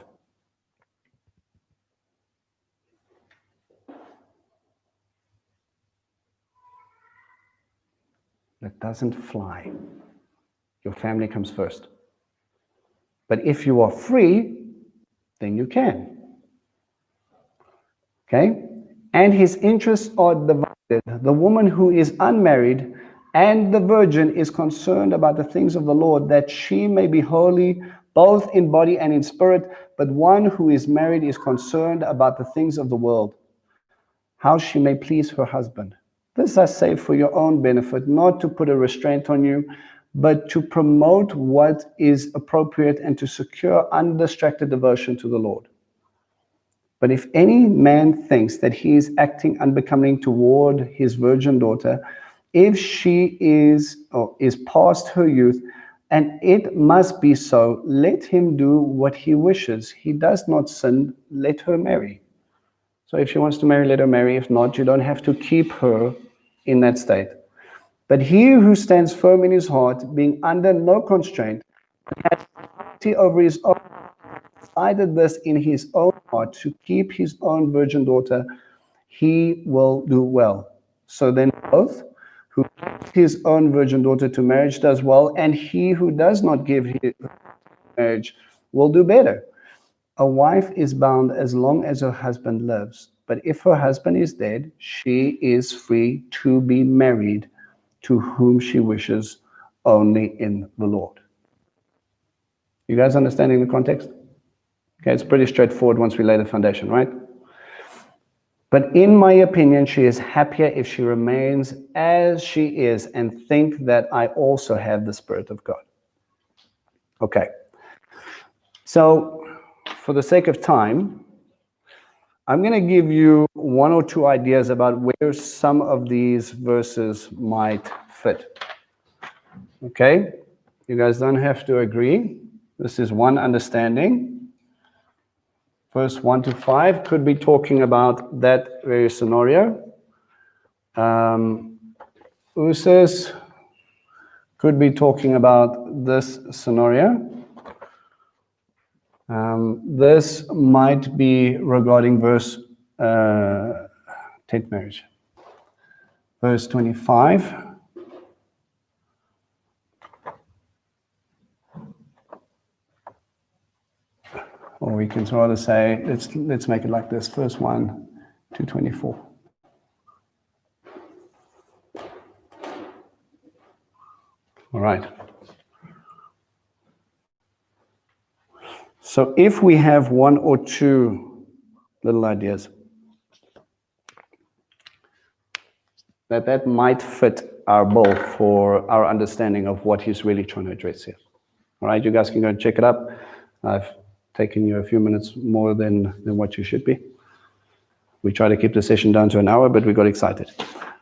That doesn't fly. Your family comes first. But if you are free, then you can. Okay? And his interests are divided. The woman who is unmarried and the virgin is concerned about the things of the Lord, that she may be holy both in body and in spirit. But one who is married is concerned about the things of the world, how she may please her husband. This I say for your own benefit, not to put a restraint on you, but to promote what is appropriate and to secure undistracted devotion to the Lord. But if any man thinks that he is acting unbecoming toward his virgin daughter, if she is past her youth, and it must be so, let him do what he wishes. He does not sin, let her marry. So if she wants to marry, let her marry. If not, you don't have to keep her in that state. But he who stands firm in his heart, being under no constraint, has authority over his own, decided this in his own heart, to keep his own virgin daughter, he will do well. So then both who gives his own virgin daughter to marriage does well, and he who does not give his marriage will do better. A wife is bound as long as her husband lives, but if her husband is dead, she is free to be married to whom she wishes, only in the Lord. You guys understanding the context? Okay, it's pretty straightforward once we lay the foundation, right? But in my opinion, she is happier if she remains as she is, and think that I also have the Spirit of God. Okay. So, for the sake of time, I'm going to give you one or two ideas about where some of these verses might fit. Okay? You guys don't have to agree. This is one understanding. Verse 1 to 5 could be talking about that very scenario. Uses could be talking about this scenario. This might be regarding verse 10th marriage. Verse 25. Or we can rather say, let's make it like this. Verse 1 to 24. All right. So if we have one or two little ideas that might fit our bill for our understanding of what he's really trying to address here. All right, you guys can go and check it up. I've taken you a few minutes more than what you should be. We try to keep the session down to an hour, but we got excited.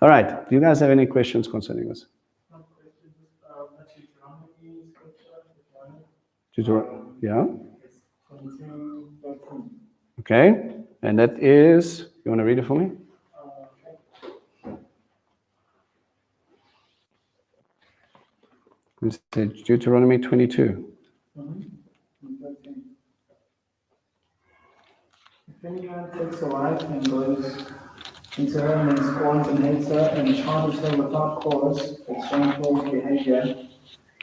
All right, do you guys have any questions concerning this? Some questions, Deuteronomy scripture, Yeah? it's 22:13. Okay, and that is, you want to read it for me? It's Deuteronomy 22. If anyone takes a wife and goes into her and then scorns and hates her and charges her without cause with shameful behavior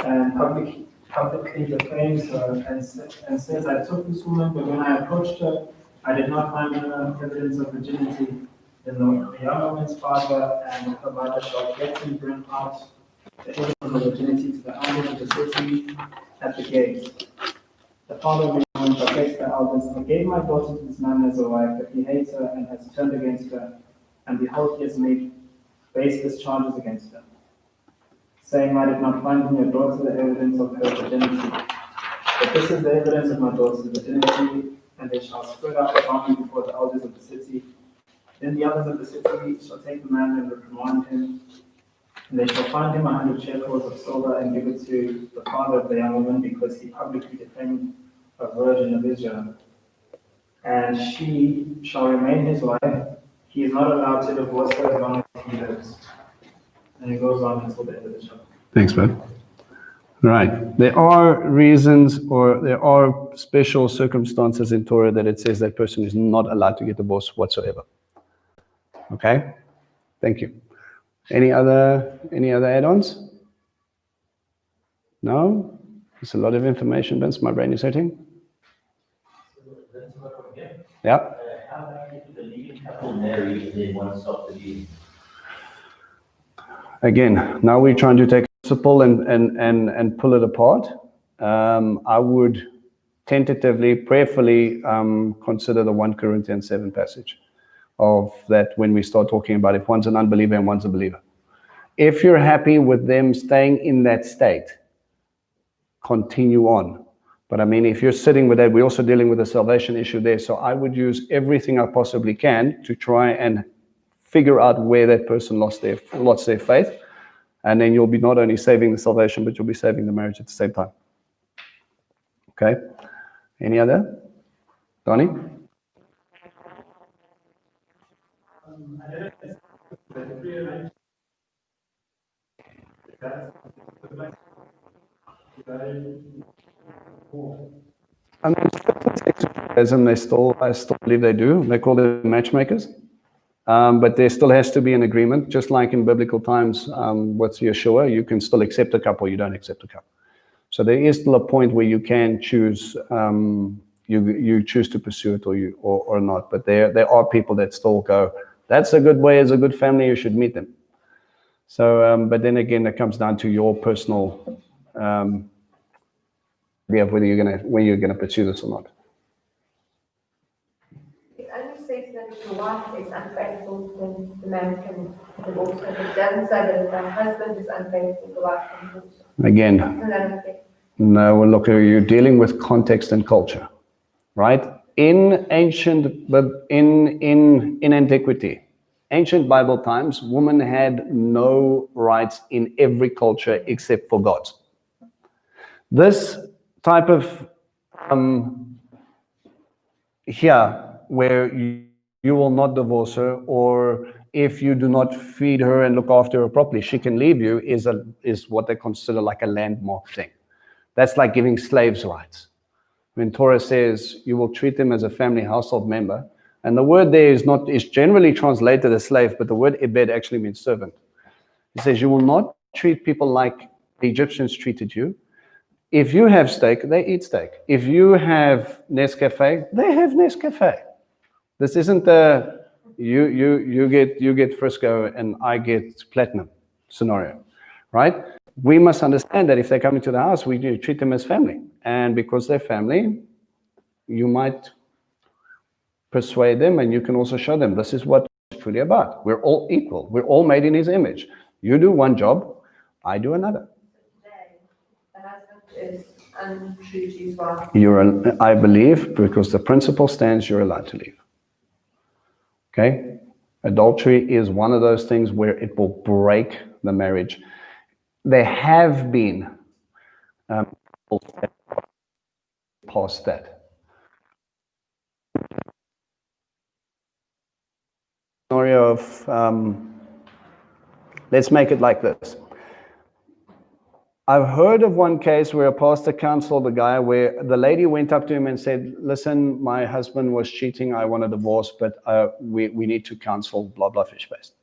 and publicly defames her and says, I took this woman, but when I approached her, I did not find her evidence of virginity, then the young woman's father and her mother shall get and bring out the evidence of virginity to the elders of the city at the gate. The father of the young woman protects the elders. I gave my daughter to this man as a wife, but he hates her and has turned against her. And behold, he has made baseless charges against her, saying, I did not find in your daughter the evidence of her virginity. But this is the evidence of my daughter's virginity, and they shall spread out the army before the elders of the city. Then the elders of the city shall take the man and reprimand him, and they shall find him 100 shekels of silver and give it to the father of the young woman, because he publicly defamed a virgin of Israel. And she shall remain his wife. He is not allowed to divorce her as long as he lives. And it goes on until the end of the chapter. Thanks, bud. Right. There are reasons or there are special circumstances in Torah that it says that person is not allowed to get divorced whatsoever. Okay? Thank you. Any other add-ons? No? It's a lot of information, Vince. My brain is hurting. Yeah. How about if the leading couple marry and then one stops the leading? Again, now we're trying to take principle and pull it apart. I would tentatively, prayerfully consider the 1 Corinthians 7 passage of that when we start talking about if one's an unbeliever and one's a believer. If you're happy with them staying in that state, continue on. But I mean, if you're sitting with that, we're also dealing with a salvation issue there. So I would use everything I possibly can to try and figure out where that person lost their faith. And then you'll be not only saving the salvation, but you'll be saving the marriage at the same time. Okay? Any other? Donnie? I mean, I still believe they do. They call them matchmakers. But there still has to be an agreement, just like in biblical times with Yeshua, you can still accept a couple, you don't accept a couple. So there is still a point where you can choose, you choose to pursue it or not. But there are people that still go, that's a good way, as a good family, you should meet them. So, but then again, it comes down to your personal idea of when you're gonna pursue this or not. It only says that if the wife is unfaithful, then the man can divorce her. It doesn't say that if the husband is unfaithful, the wife can divorce her. Again, Isn't that okay? no, well, look, you're dealing with context and culture, right? In antiquity, ancient Bible times, women had no rights in every culture except for God's. This type of here, where you will not divorce her, or if you do not feed her and look after her properly, she can leave you, is what they consider like a landmark thing. That's like giving slaves rights. When Torah says you will treat them as a family household member, and the word there is generally translated as slave, but the word ebed actually means servant. It says you will not treat people like the Egyptians treated you. If you have steak, they eat steak. If you have Nescafe, they have Nescafe. This isn't the you get Frisco and I get Platinum scenario, right? We must understand that if they come into the house, we do treat them as family, and because they're family, you might persuade them, and you can also show them this is what it's truly about. We're all equal. We're all made in his image. You do one job, I do another. Today, the husband is untrue to his wife. I believe, because the principle stands, you're allowed to leave. Okay? Adultery is one of those things where it will break the marriage. There have been past that. Scenario of, let's make it like this. I've heard of one case where a pastor counseled a guy where the lady went up to him and said, listen, my husband was cheating, I want a divorce, but we need to counsel, blah, blah, fish-based.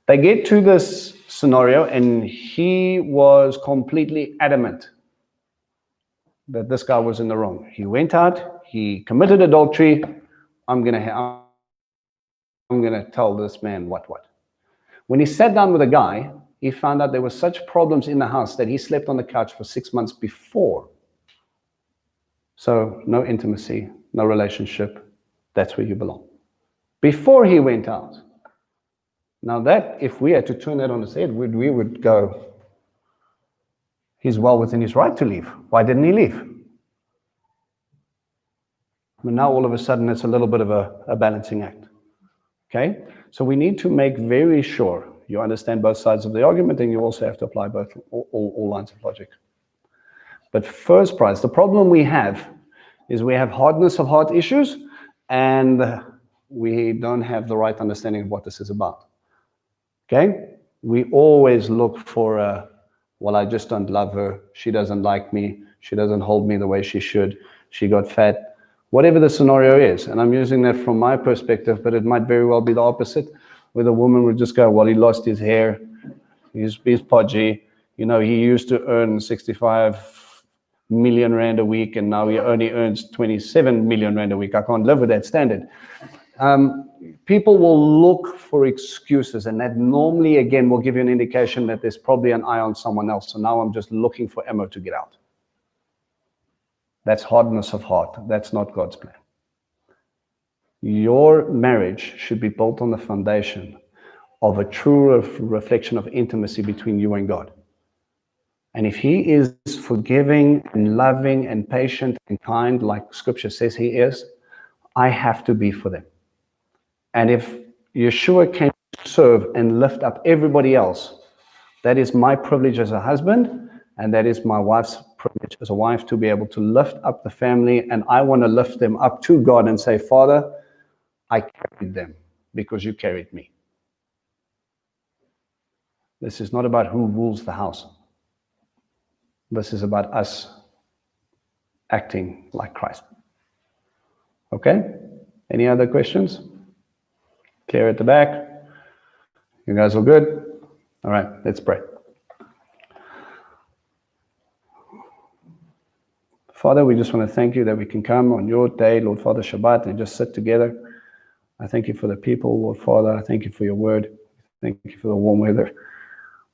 They get to this scenario, and he was completely adamant that this guy was in the wrong. He went out, he committed adultery. I'm gonna tell this man what. When he sat down with the guy, he found out there were such problems in the house that he slept on the couch for 6 months before. So no intimacy, no relationship. That's where you belong. Before he went out. Now that, if we had to turn that on its head, we would go, he's well within his right to leave. Why didn't he leave? But now all of a sudden it's a little bit of a balancing act. Okay? So we need to make very sure you understand both sides of the argument, and you also have to apply all lines of logic. But first prize, the problem we have is we have hardness of heart issues, and we don't have the right understanding of what this is about. Okay? We always look for, well, I just don't love her. She doesn't like me. She doesn't hold me the way she should. She got fat. Whatever the scenario is, and I'm using that from my perspective, but it might very well be the opposite, where the woman would just go, well, he lost his hair, he's podgy, he used to earn 65 million rand a week, and now he only earns 27 million rand a week. I can't live with that standard. People will look for excuses, and that normally, again, will give you an indication that there's probably an eye on someone else, so now I'm just looking for ammo to get out. That's hardness of heart. That's not God's plan. Your marriage should be built on the foundation of a true reflection of intimacy between you and God. And if he is forgiving and loving and patient and kind, like Scripture says he is, I have to be for them. And if Yeshua can serve and lift up everybody else, that is my privilege as a husband, and that is my wife's privilege as a wife, to be able to lift up the family. And I want to lift them up to God and say, Father, I carried them because you carried me. This is not about who rules the house. This is about us acting like Christ. Okay? Any other questions? Clear at the back? You guys all good? All right, let's pray. Father, we just want to thank you that we can come on your day, Lord Father, Shabbat, and just sit together. I thank you for the people, Lord Father. I thank you for your word. Thank you for the warm weather.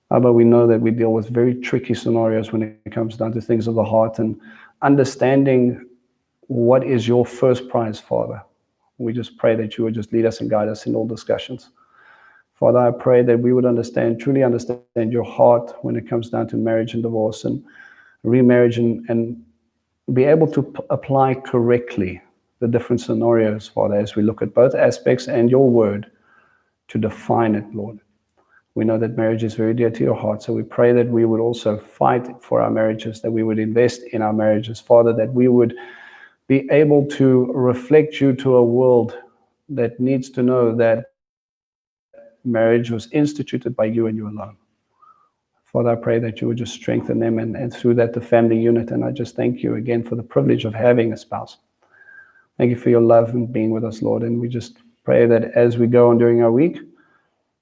But we know that we deal with very tricky scenarios when it comes down to things of the heart, and understanding what is your first prize, Father. We just pray that you would just lead us and guide us in all discussions. Father, I pray that we would truly understand your heart when it comes down to marriage and divorce and remarriage, and be able to apply correctly the different scenarios, Father, as we look at both aspects and your word to define it, Lord. We know that marriage is very dear to your heart, so we pray that we would also fight for our marriages, that we would invest in our marriages, Father, that we would be able to reflect you to a world that needs to know that marriage was instituted by you and you alone. Father, I pray that you would just strengthen them, and through that the family unit. And I just thank you again for the privilege of having a spouse. Thank you for your love and being with us, Lord. And we just pray that as we go on during our week,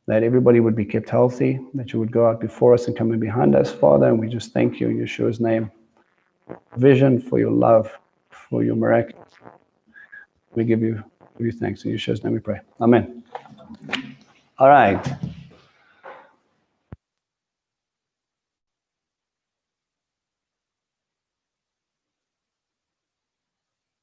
that everybody would be kept healthy, that you would go out before us and come in behind us, Father. And we just thank you in Yeshua's name. Vision, for your love, for your miracle. We give you thanks. In Yeshua's name we pray. Amen. All right.